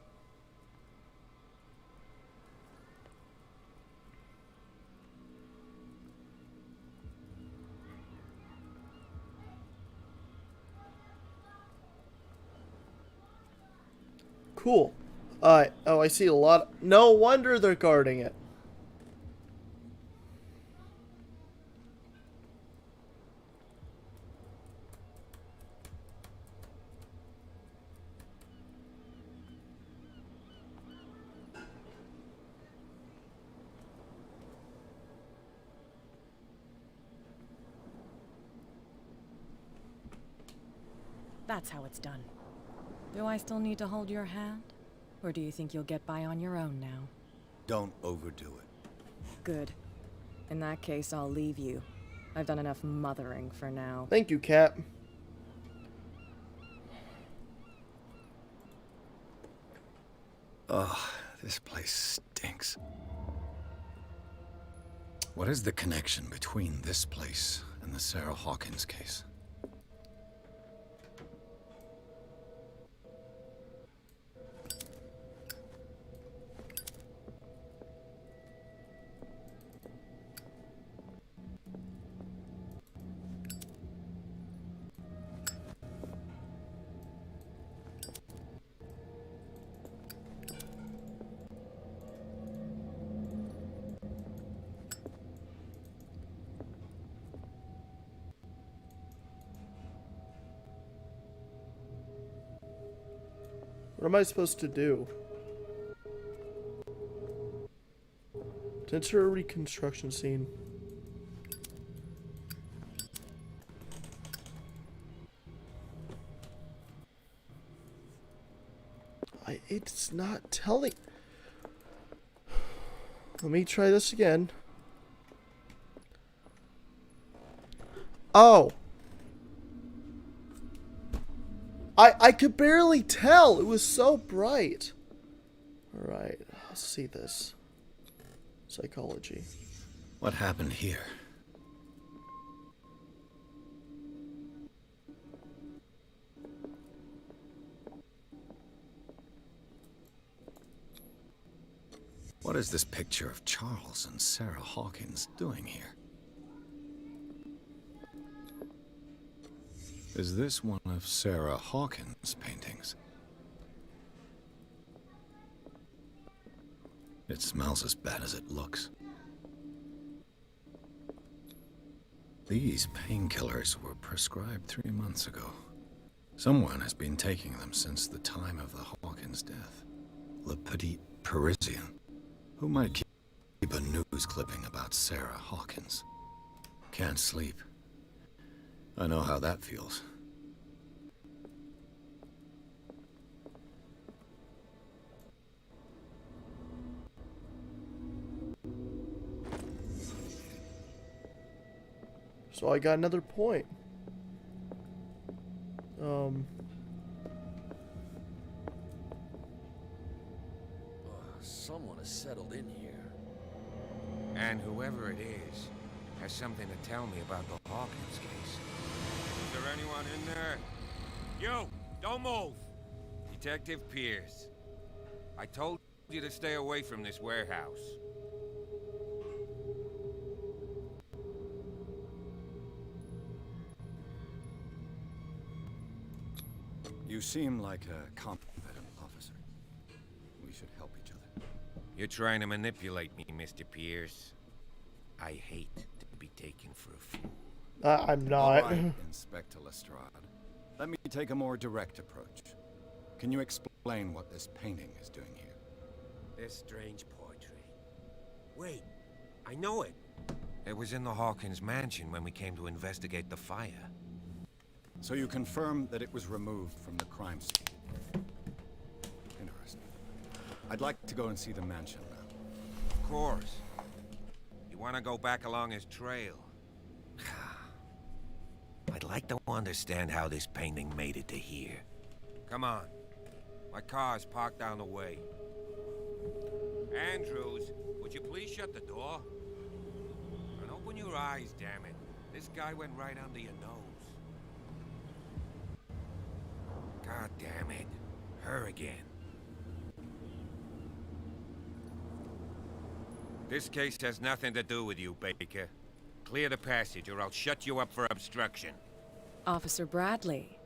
Cool. Oh, I see a lot. No wonder they're guarding it. That's how it's done. Do I still need to hold your hand? Or do you think you'll get by on your own now? Don't overdo it. Good. In that case, I'll leave you. I've done enough mothering for now. Thank you, Cat. Ugh, this place stinks. What is the connection between this place and the Sarah Hawkins case? What am I supposed to do? To enter a reconstruction scene. It's not telling. Let me try this again. Oh. I could barely tell. It was so bright. Alright, let's see this. Psychology. What happened here? What is this picture of Charles and Sarah Hawkins doing here? Is this one of Sarah Hawkins' paintings? It smells as bad as it looks. These painkillers were prescribed 3 months ago. Someone has been taking them since the time of the Hawkins' death. Le Petit Parisien. Who might keep a news clipping about Sarah Hawkins? Can't sleep. I know how that feels. So I got another point. Someone has settled in here. And whoever it is has something to tell me about the Hawkins case. Is there anyone in there? You! Don't move! Detective Pierce. I told you to stay away from this warehouse. You seem like a competent officer. We should help each other. You're trying to manipulate me, Mr. Pierce. I hate to be taken for a fool. I'm not. All right, Inspector Lestrade. Let me take a more direct approach. Can you explain what this painting is doing here? This strange portrait. Wait, I know it. It was in the Hawkins mansion when we came to investigate the fire. So you confirm that it was removed from the crime scene. Interesting. I'd like to go and see the mansion now. Of course. You want to go back along his trail? I'd like to understand how this painting made it to here. Come on. My car's parked down the way. Andrews, would you please shut the door? And open your eyes, damn it. This guy went right under your nose. God damn it. Her again. This case has nothing to do with you, Baker. Clear the passage or I'll shut you up for obstruction. Officer Bradley,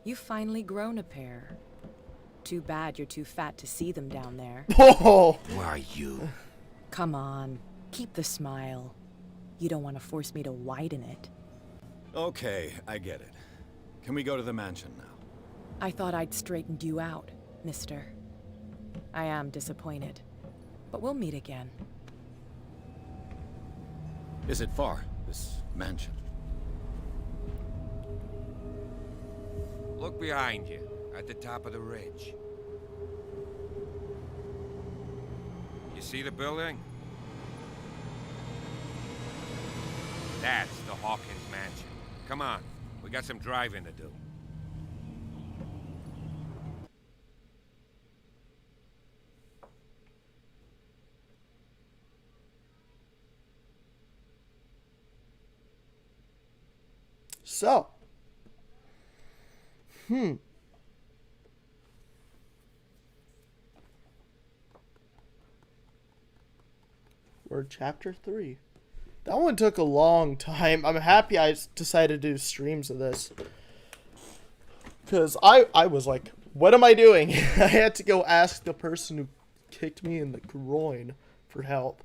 you've finally grown a pair. Too bad you're too fat to see them down there. Oh! Why you? Come on, keep the smile. You don't want to force me to widen it. Okay, I get it. Can we go to the mansion now? I thought I'd straightened you out, mister. I am disappointed, but we'll meet again. Is it far, this mansion? Look behind you, at the top of the ridge. You see the building? That's the Hawkins mansion. Come on, we got some driving to do. So. We're chapter 3. That one took a long time. I'm happy I decided to do streams of this. Because I was like, what am I doing? I had to go ask the person who kicked me in the groin for help.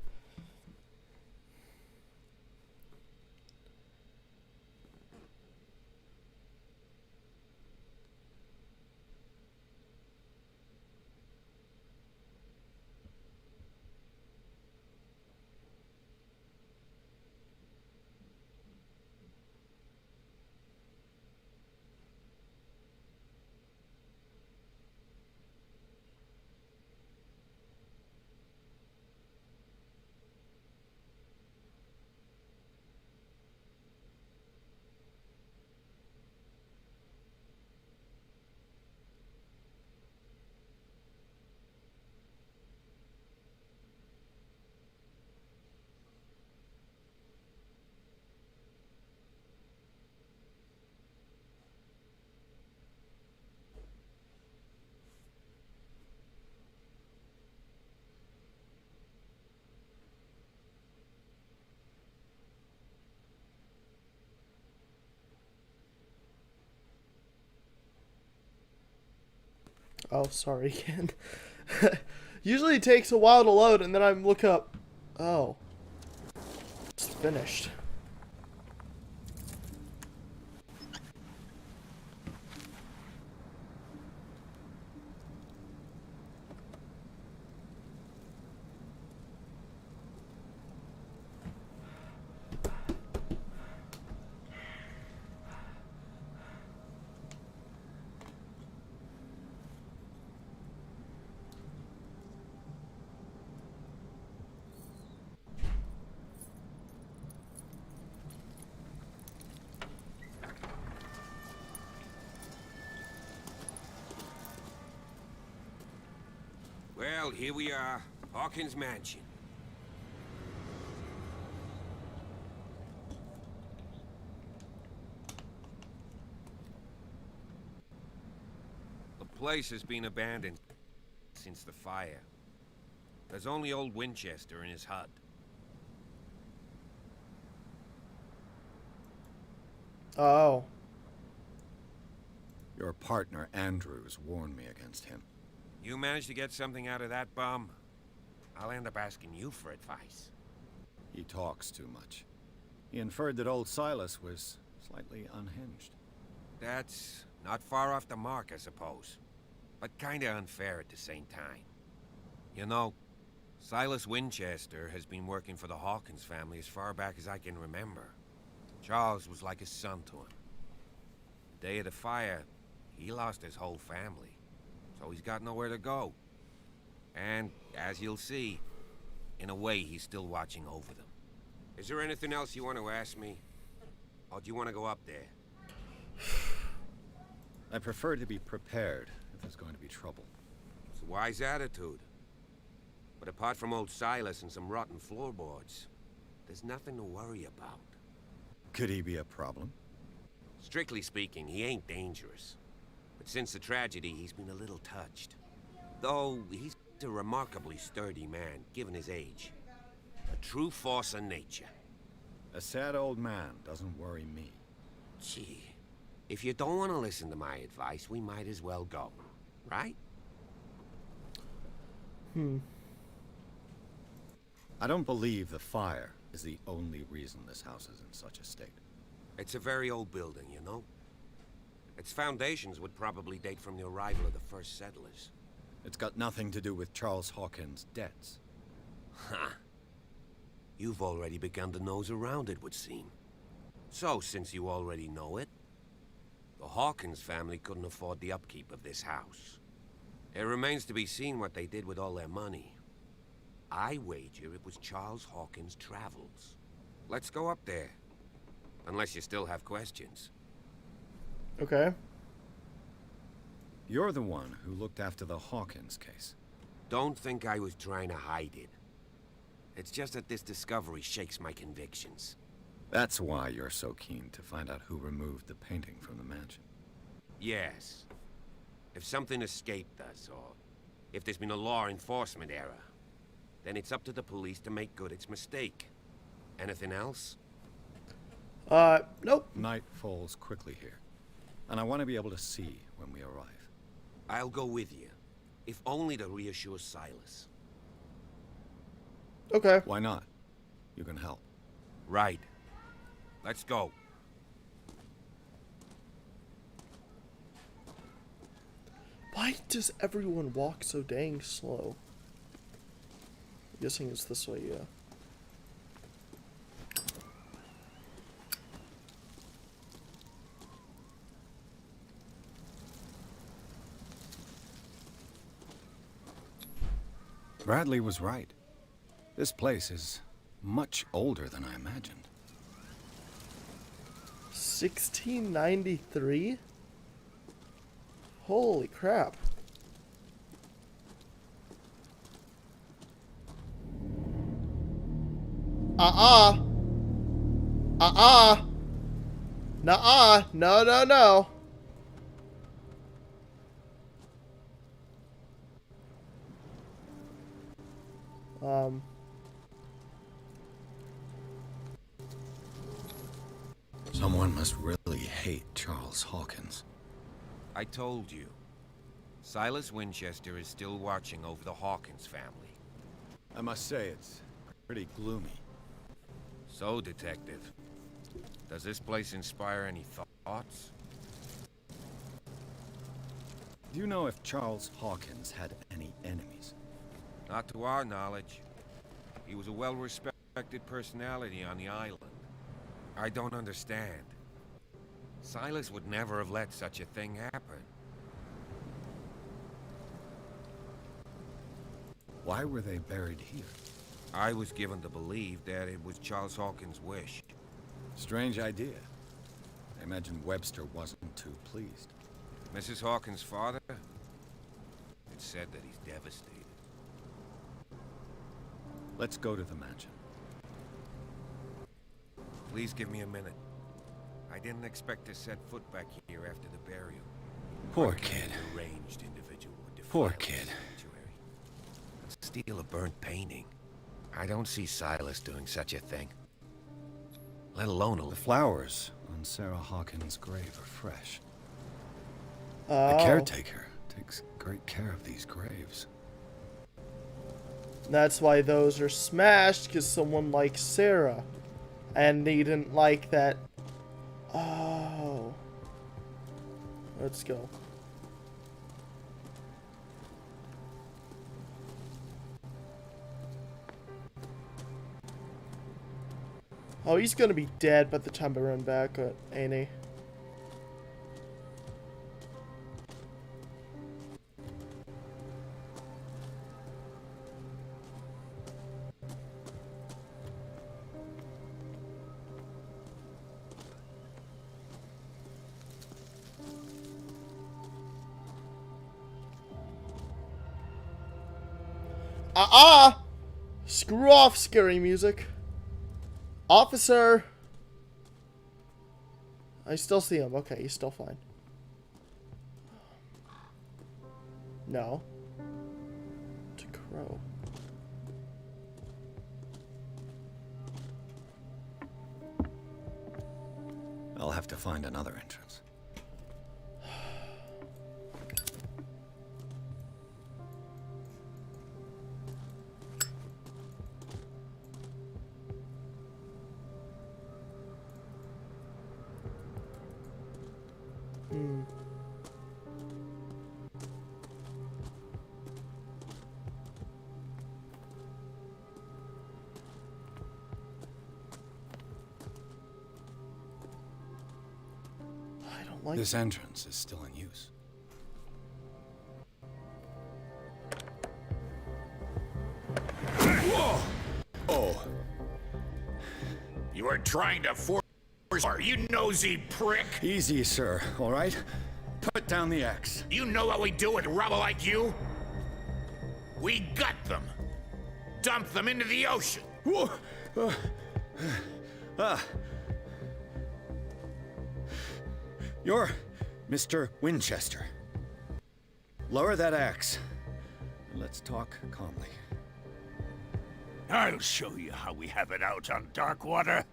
Oh, sorry again. Usually it takes a while to load, and then I look up. Oh. It's finished. Well, here we are. Hawkins Mansion. The place has been abandoned since the fire. There's only old Winchester in his hut. Oh. Your partner, Andrews, warned me against him. You managed to get something out of that bum? I'll end up asking you for advice. He talks too much. He inferred that old Silas was slightly unhinged. That's not far off the mark, I suppose. But kinda unfair at the same time. You know, Silas Winchester has been working for the Hawkins family as far back as I can remember. Charles was like a son to him. The day of the fire, he lost his whole family. So he's got nowhere to go. And, as you'll see, in a way, he's still watching over them. Is there anything else you want to ask me? Or do you want to go up there? I prefer to be prepared if there's going to be trouble. It's a wise attitude. But apart from old Silas and some rotten floorboards, there's nothing to worry about. Could he be a problem? Strictly speaking, he ain't dangerous. But since the tragedy, he's been a little touched. Though, he's a remarkably sturdy man, given his age. A true force of nature. A sad old man doesn't worry me. Gee, if you don't want to listen to my advice, we might as well go. Right? I don't believe the fire is the only reason this house is in such a state. It's a very old building, you know? Its foundations would probably date from the arrival of the first settlers. It's got nothing to do with Charles Hawkins' debts. Ha! You've already begun to nose around, it would seem. So, since you already know it, the Hawkins family couldn't afford the upkeep of this house. It remains to be seen what they did with all their money. I wager it was Charles Hawkins' travels. Let's go up there. Unless you still have questions. Okay. You're the one who looked after the Hawkins case. Don't think I was trying to hide it. It's just that this discovery shakes my convictions. That's why you're so keen to find out who removed the painting from the mansion. Yes. If something escaped us, or if there's been a law enforcement error, then it's up to the police to make good its mistake. Anything else? Nope. Night falls quickly here, and I want to be able to see when we arrive. I'll go with you, if only to reassure Silas. Okay. Why not? You can help. Right. Let's go. Why does everyone walk so dang slow? I'm guessing it's this way, yeah. Bradley was right. This place is much older than I imagined. 1693? Holy crap. Nuh-uh. No, no, no. Someone must really hate Charles Hawkins. I told you. Silas Winchester is still watching over the Hawkins family. I must say, it's pretty gloomy. So, Detective, does this place inspire any thoughts? Do you know if Charles Hawkins had any enemies? Not to our knowledge. He was a well-respected personality on the island. I don't understand. Silas would never have let such a thing happen. Why were they buried here? I was given to believe that it was Charles Hawkins' wish. Strange idea. I imagine Webster wasn't too pleased. Mrs. Hawkins' father? It's said that he's devastated. Let's go to the mansion. Please give me a minute. I didn't expect to set foot back here after the burial. Poor kid. Deranged individual would defile Poor the kid. sanctuary. And steal a burnt painting. I don't see Silas doing such a thing. Let alone a... The flowers on Sarah Hawkins' grave are fresh. Oh. The caretaker takes great care of these graves. That's why those are smashed, because someone likes Sarah. And they didn't like that. Oh. Let's go. Oh, he's gonna be dead by the time I run back, ain't he? Screw off, scary music. Officer! I still see him. Okay, he's still fine. No. To Crow. I'll have to find another entrance. This entrance is still in use. Whoa! Oh. You are trying to force her, you nosy prick! Easy, sir, all right? Put down the axe. You know what we do with rubble like you? We gut them. Dump them into the ocean. Whoa! You're Mr. Winchester. Lower that axe. And let's talk calmly. I'll show you how we have it out on Darkwater.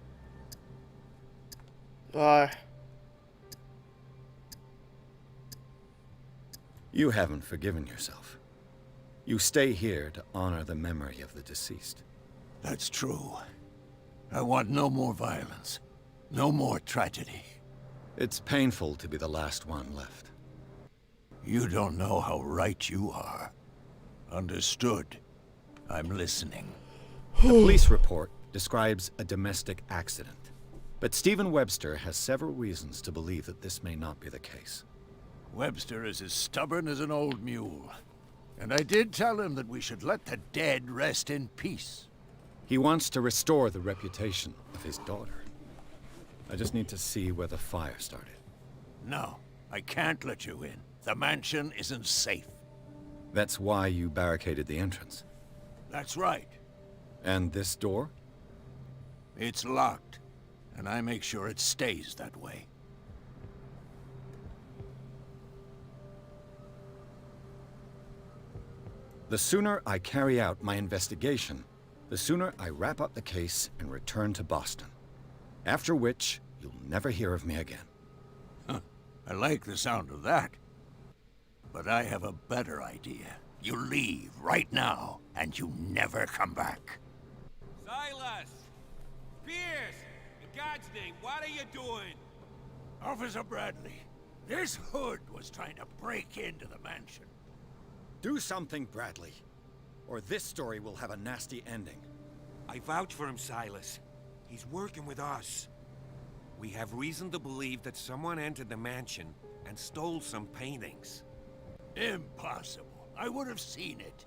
You haven't forgiven yourself. You stay here to honor the memory of the deceased. That's true. I want no more violence. No more tragedy. It's painful to be the last one left. You don't know how right you are. Understood. I'm listening. The police report describes a domestic accident, but Stephen Webster has several reasons to believe that this may not be the case. Webster is as stubborn as an old mule. And I did tell him that we should let the dead rest in peace. He wants to restore the reputation of his daughter. I just need to see where the fire started. No, I can't let you in. The mansion isn't safe. That's why you barricaded the entrance. That's right. And this door? It's locked, and I make sure it stays that way. The sooner I carry out my investigation, the sooner I wrap up the case and return to Boston. After which, you'll never hear of me again. Huh. I like the sound of that. But I have a better idea. You leave right now, and you never come back. Silas! Pierce! In God's name, what are you doing? Officer Bradley, this hood was trying to break into the mansion. Do something, Bradley, or this story will have a nasty ending. I vouch for him, Silas. He's working with us. We have reason to believe that someone entered the mansion and stole some paintings. Impossible. I would have seen it.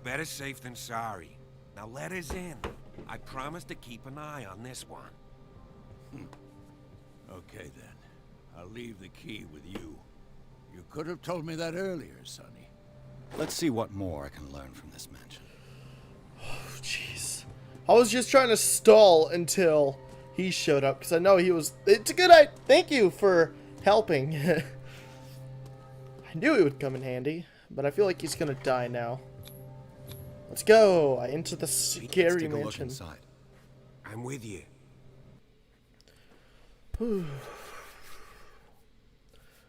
Better safe than sorry. Now let us in. I promise to keep an eye on this one. Okay then. I'll leave the key with you. You could have told me that earlier, Sonny. Let's see what more I can learn from this mansion. Oh, jeez. I was just trying to stall until he showed up, because I know he was... It's a good idea. Thank you for helping. I knew he would come in handy, but I feel like he's gonna die now. Let's go into the scary mansion. I'm with you.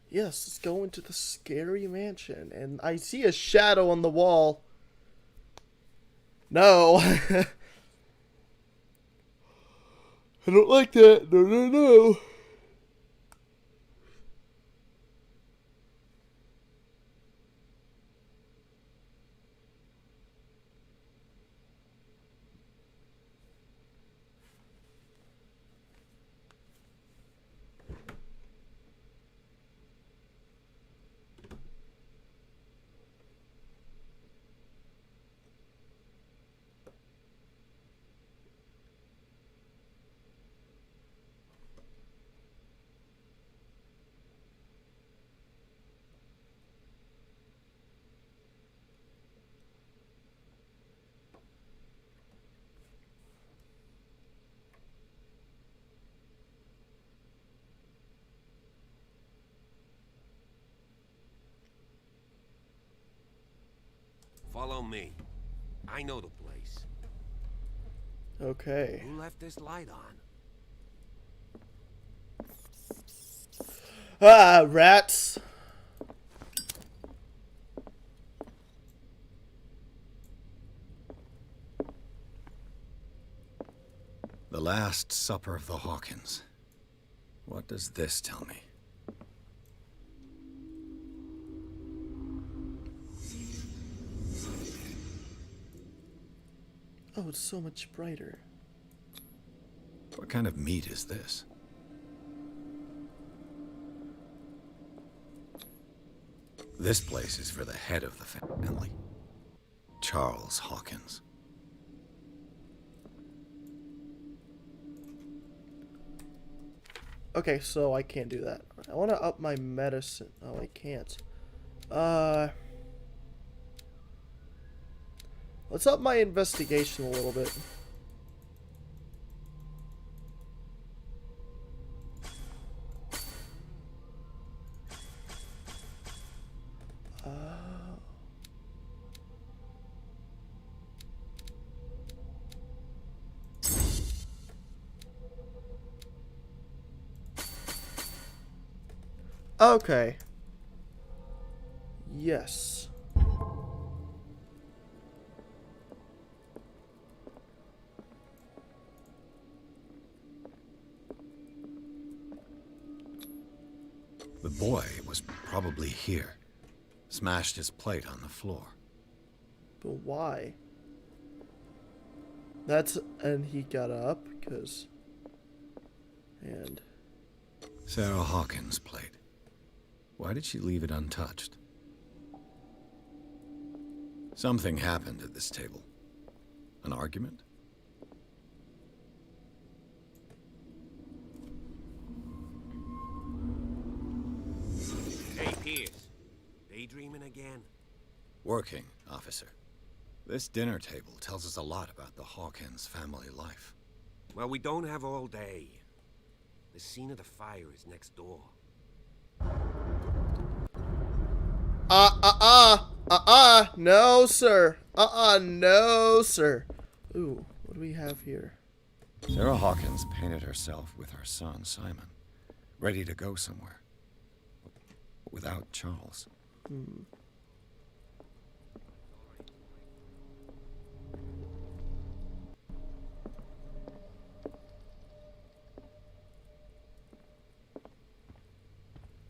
Yes, let's go into the scary mansion. And I see a shadow on the wall. No. I don't like that. No, no, no. Follow me. I know the place. Okay. Who left this light on? Ah, rats. The Last Supper of the Hawkins. What does this tell me? Oh, it's so much brighter. What kind of meat is this? This place is for the head of the family, Charles Hawkins. Okay, so I can't do that. I want to up my medicine. Oh, I can't. Let's up my investigation a little bit. Okay. Yes. The boy was probably here. Smashed his plate on the floor. But why? And he got up, because... And... Sarah Hawkins' plate. Why did she leave it untouched? Something happened at this table. An argument? Hey, Pierce. Daydreaming again? Working, officer. This dinner table tells us a lot about the Hawkins family life. Well, we don't have all day. The scene of the fire is next door. No, sir. No, sir. Ooh, what do we have here? Sarah Hawkins painted herself with her son, Simon, ready to go somewhere. Without Charles.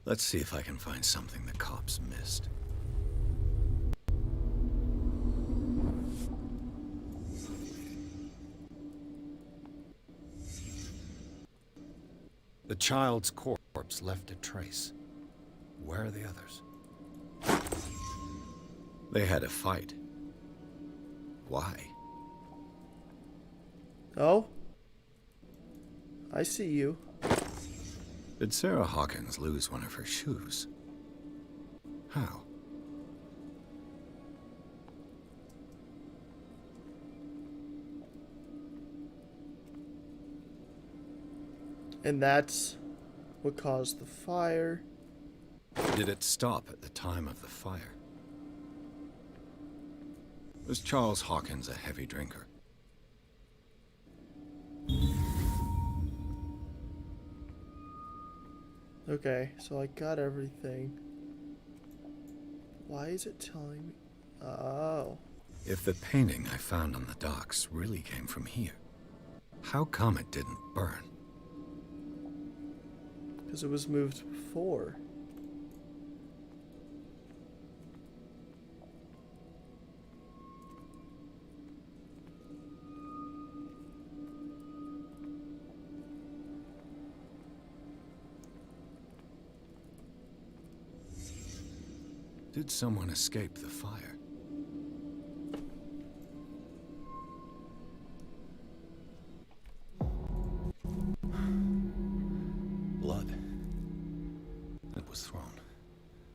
Let's see if I can find something the cops missed. The child's corpse left a trace. Where are the others? They had a fight. Why? Oh? I see you. Did Sarah Hawkins lose one of her shoes? How? And that's what caused the fire. Did it stop at the time of the fire? Was Charles Hawkins a heavy drinker? Okay, so I got everything. Why is it telling me? Oh. If the painting I found on the docks really came from here, how come it didn't burn? Because it was moved before. Did someone escape the fire? Blood. It was thrown.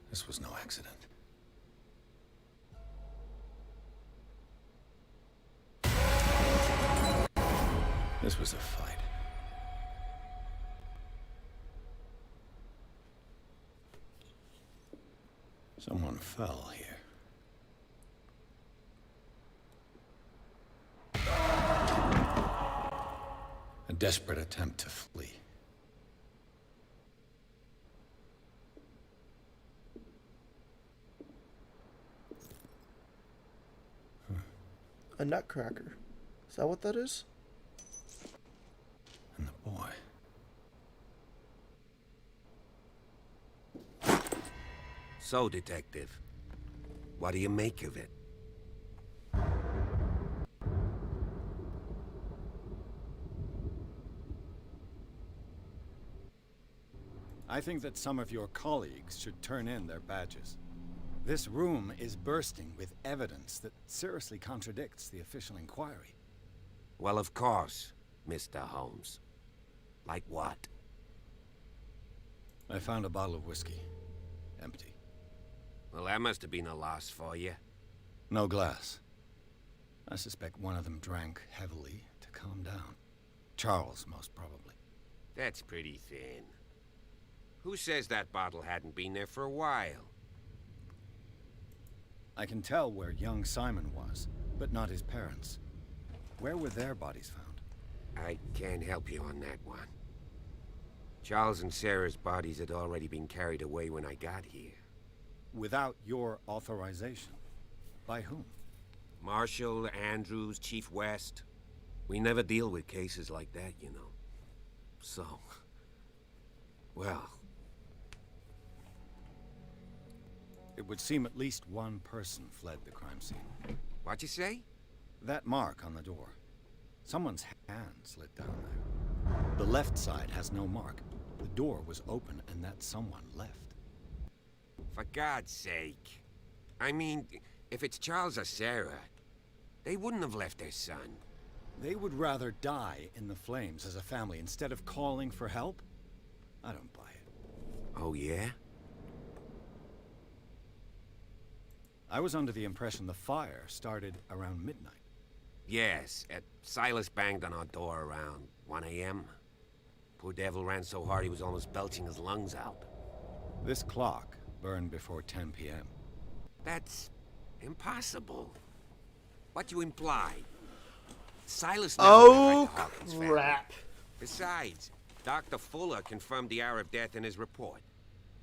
This was no accident. This was a fight. Someone fell here. A desperate attempt to flee. A nutcracker. Is that what that is? And the boy. So, Detective, what do you make of it? I think that some of your colleagues should turn in their badges. This room is bursting with evidence that seriously contradicts the official inquiry. Well, of course, Mr. Holmes. Like what? I found a bottle of whiskey. Empty. Well, that must have been a loss for you. No glass. I suspect one of them drank heavily to calm down. Charles, most probably. That's pretty thin. Who says that bottle hadn't been there for a while? I can tell where young Simon was, but not his parents. Where were their bodies found? I can't help you on that one. Charles and Sarah's bodies had already been carried away when I got here. Without your authorization? By whom? Marshall, Andrews, Chief West. We never deal with cases like that, you know. So... well... It would seem at least one person fled the crime scene. What'd you say? That mark on the door. Someone's hand slid down there. The left side has no mark. The door was open and that someone left. For God's sake. I mean, if it's Charles or Sarah, they wouldn't have left their son. They would rather die in the flames as a family instead of calling for help? I don't buy it. Oh, yeah? I was under the impression the fire started around midnight. Yes, Silas banged on our door around 1 a.m. Poor devil ran so hard he was almost belching his lungs out. This clock burned before 10 p.m. That's impossible. What you imply? Silas never Oh, died to Hawkins' family. crap. Besides, Dr. Fuller confirmed the hour of death in his report.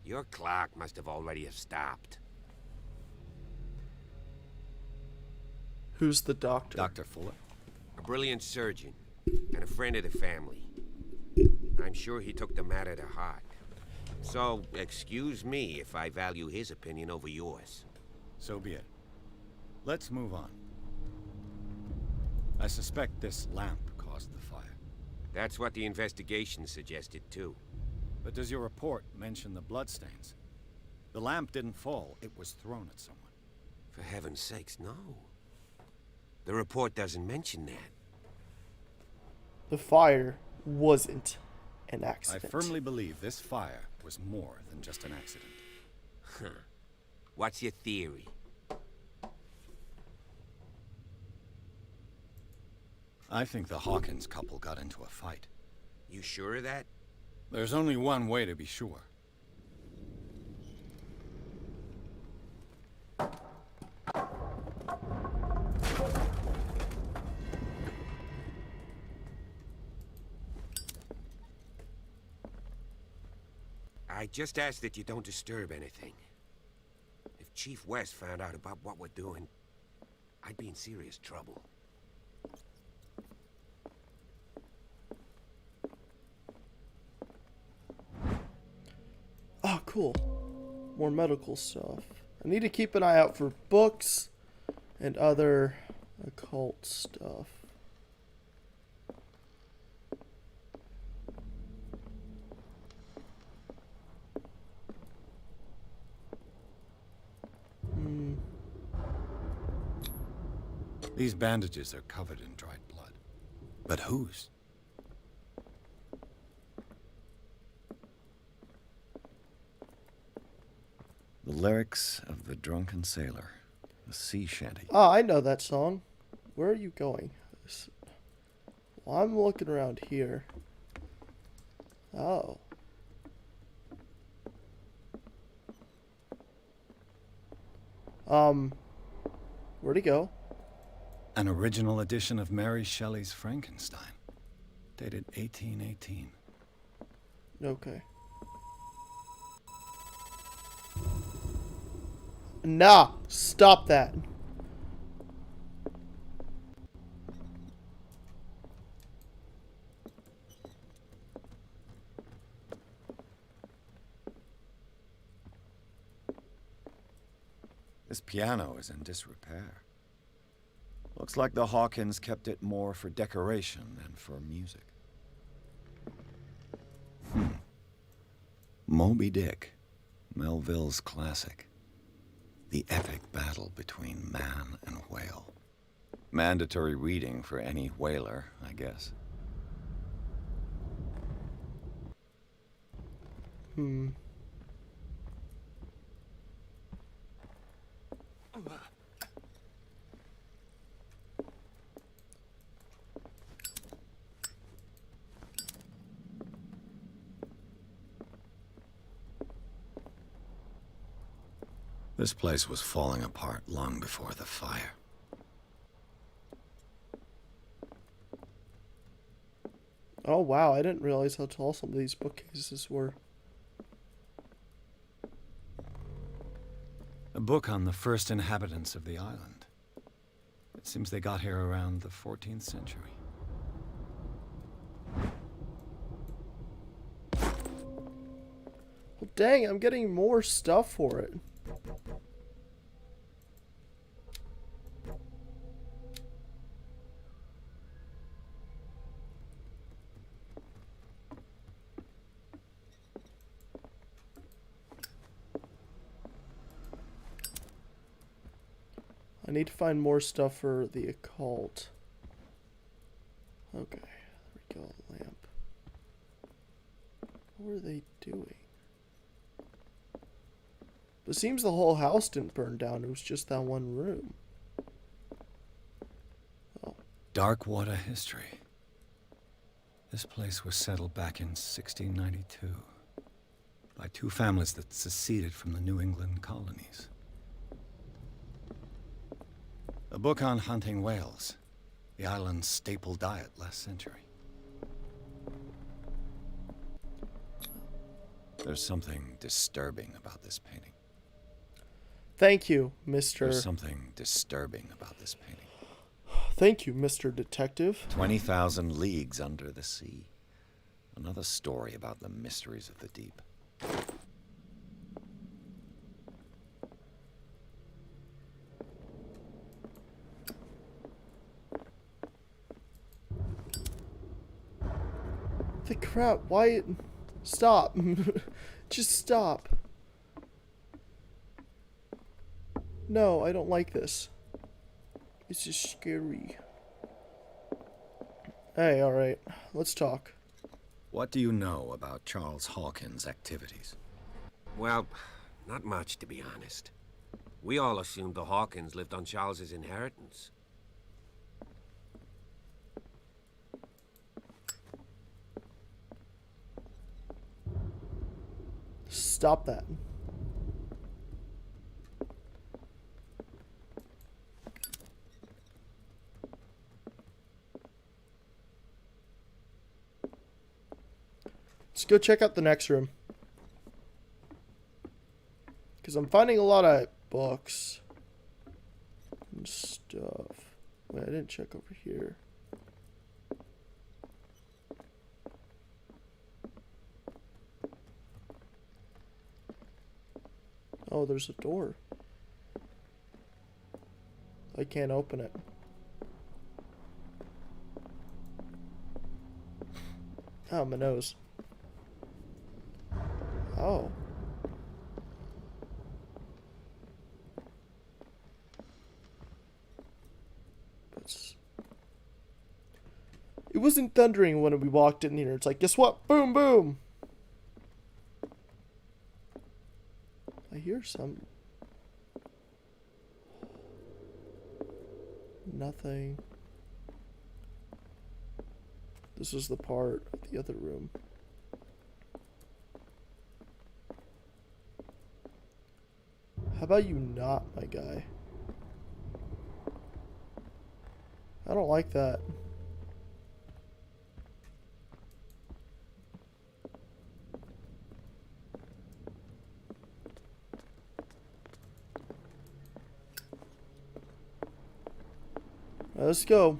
Your clock must have already have stopped. Who's the doctor? Dr. Fuller? A brilliant surgeon and a friend of the family. I'm sure he took the matter to heart. So, excuse me if I value his opinion over yours. So be it. Let's move on. I suspect this lamp caused the fire. That's what the investigation suggested, too. But does your report mention the bloodstains? The lamp didn't fall, it was thrown at someone. For heaven's sakes, no. The report doesn't mention that. The fire wasn't an accident. I firmly believe this fire was more than just an accident. Huh. What's your theory? I think the Hawkins couple got into a fight. You sure of that? There's only one way to be sure. I just ask that you don't disturb anything. If Chief West found out about what we're doing, I'd be in serious trouble. Oh, cool. More medical stuff. I need to keep an eye out for books and other occult stuff. These bandages are covered in dried blood. But whose? The lyrics of the drunken sailor, the sea shanty. Oh, I know that song. Where are you going? Well, I'm looking around here. Oh. Where'd he go? An original edition of Mary Shelley's Frankenstein, dated 1818. Okay. Nah, stop that. This piano is in disrepair. Looks like the Hawkins kept it more for decoration than for music. Moby Dick, Melville's classic. The epic battle between man and whale. Mandatory reading for any whaler, I guess. This place was falling apart long before the fire. Oh wow, I didn't realize how tall some of these bookcases were. A book on the first inhabitants of the island. It seems they got here around the 14th century. Well, dang, I'm getting more stuff for it. I need to find more stuff for the occult. Okay, there we go, lamp. What were they doing? It seems the whole house didn't burn down, it was just that one room. Oh. Darkwater history. This place was settled back in 1692 by two families that seceded from the New England colonies. A book on hunting whales, the island's staple diet last century. There's something disturbing about this painting. Thank you, Mr. There's something disturbing about this painting. Thank you, Mr. Detective. 20,000 leagues under the sea. Another story about the mysteries of the deep. The crap, why? Stop. Just stop. No, I don't like this. This is scary. Hey, alright. Let's talk. What do you know about Charles Hawkins' activities? Well, not much, to be honest. We all assumed the Hawkins lived on Charles's inheritance. Stop that. Let's go check out the next room. Because I'm finding a lot of books and stuff. Wait, I didn't check over here. Oh, there's a door. I can't open it. Oh, my nose. Oh. It wasn't thundering when we walked in here. It's like, guess what? Boom, boom. I hear some. Nothing. This is the part of the other room. How about you not, my guy? I don't like that. Let's go.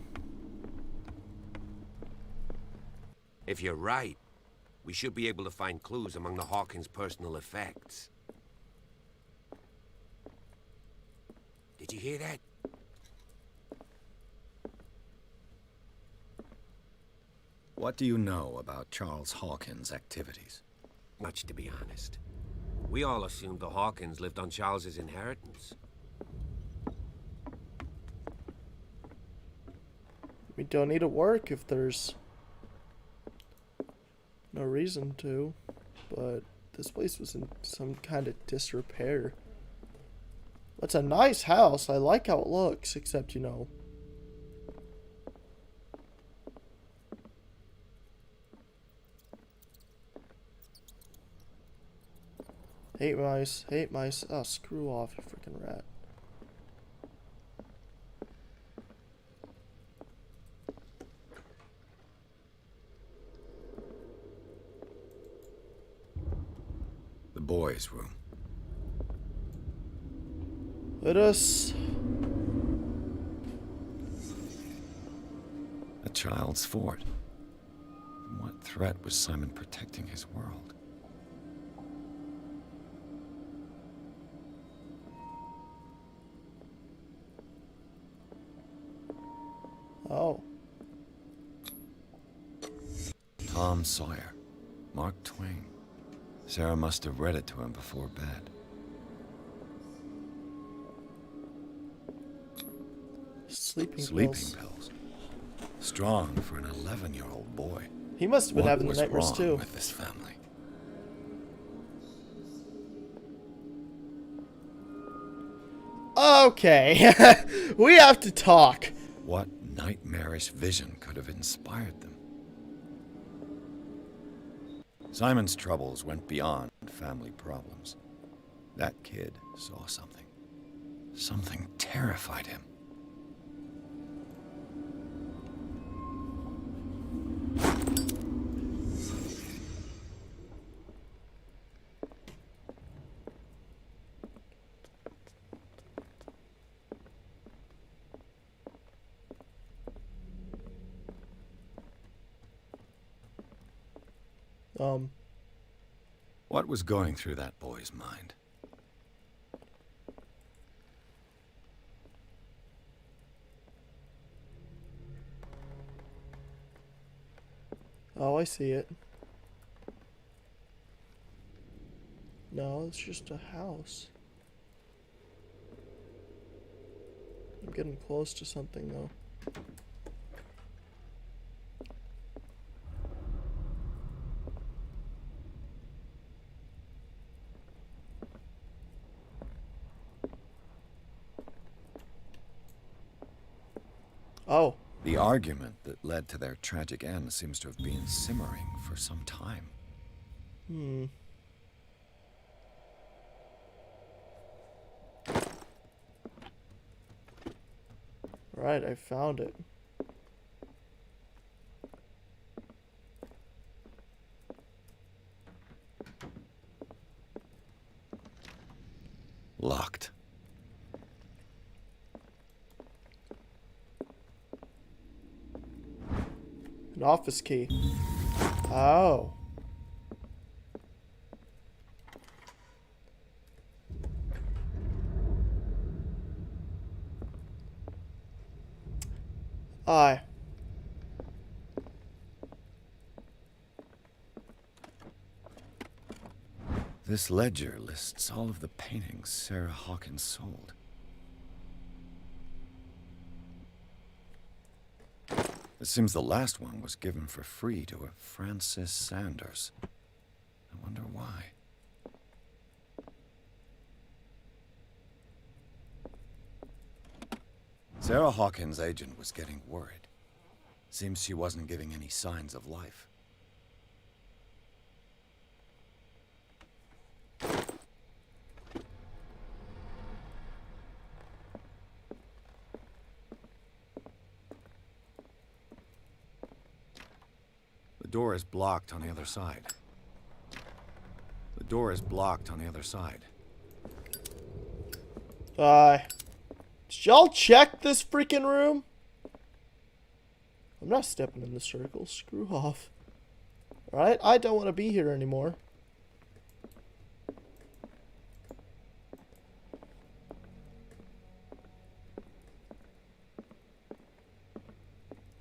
If you're right, we should be able to find clues among the Hawkins' personal effects. Did you hear that? What do you know about Charles Hawkins' activities? Much, to be honest. We all assumed the Hawkins lived on Charles's inheritance. We don't need to work if there's no reason to, but this place was in some kind of disrepair. It's a nice house. I like how it looks, except, you know. Hate mice. Hate mice. Oh, screw off, you freaking rat. The boys' room. Let us. A child's fort. From what threat was Simon protecting his world? Oh. Tom Sawyer. Mark Twain. Sarah must have read it to him before bed. Sleeping pills. Strong for an 11-year-old boy. He must have been having the What nightmares was wrong too. with this family? Okay. We have to talk. What nightmarish vision could have inspired them? Simon's troubles went beyond family problems. That kid saw something. Something terrified him. What was going through that boy's mind? Oh, I see it. No, it's just a house. I'm getting close to something, though. Oh. The argument that led to their tragic end seems to have been simmering for some time. Right, I found it. Locked. An office key. Oh. Aye. This ledger lists all of the paintings Sarah Hawkins sold. It seems the last one was given for free to a Francis Sanders. I wonder why. Sarah Hawkins' agent was getting worried. Seems she wasn't giving any signs of life. The door is blocked on the other side. The door is blocked on the other side. Did y'all check this freaking room? I'm not stepping in the circle. Screw off. Alright, I don't want to be here anymore.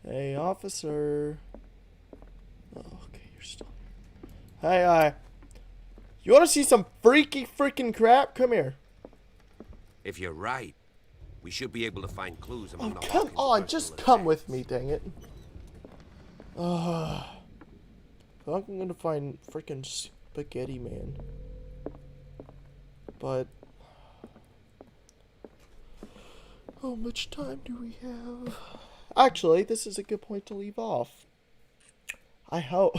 Hey, officer. Oh, okay, you're still here. Hey, you want to see some freaky freaking crap? Come here. If you're right, we should be able to find clues among the Come on, just come with me, dang it. I'm gonna find freaking Spaghetti Man. But how much time do we have? Actually, this is a good point to leave off. I hope.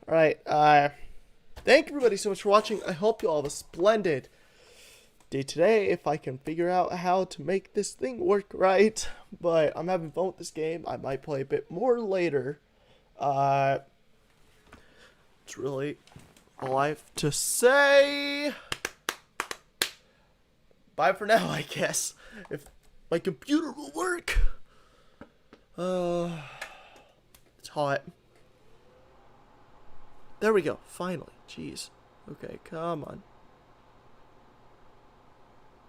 Alright, thank everybody so much for watching. I hope you all have a splendid day today if I can figure out how to make this thing work right. But I'm having fun with this game. I might play a bit more later. It's really all I have to say. Bye for now, I guess. If my computer will work. It's hot. There we go. Finally. Jeez. Okay, come on.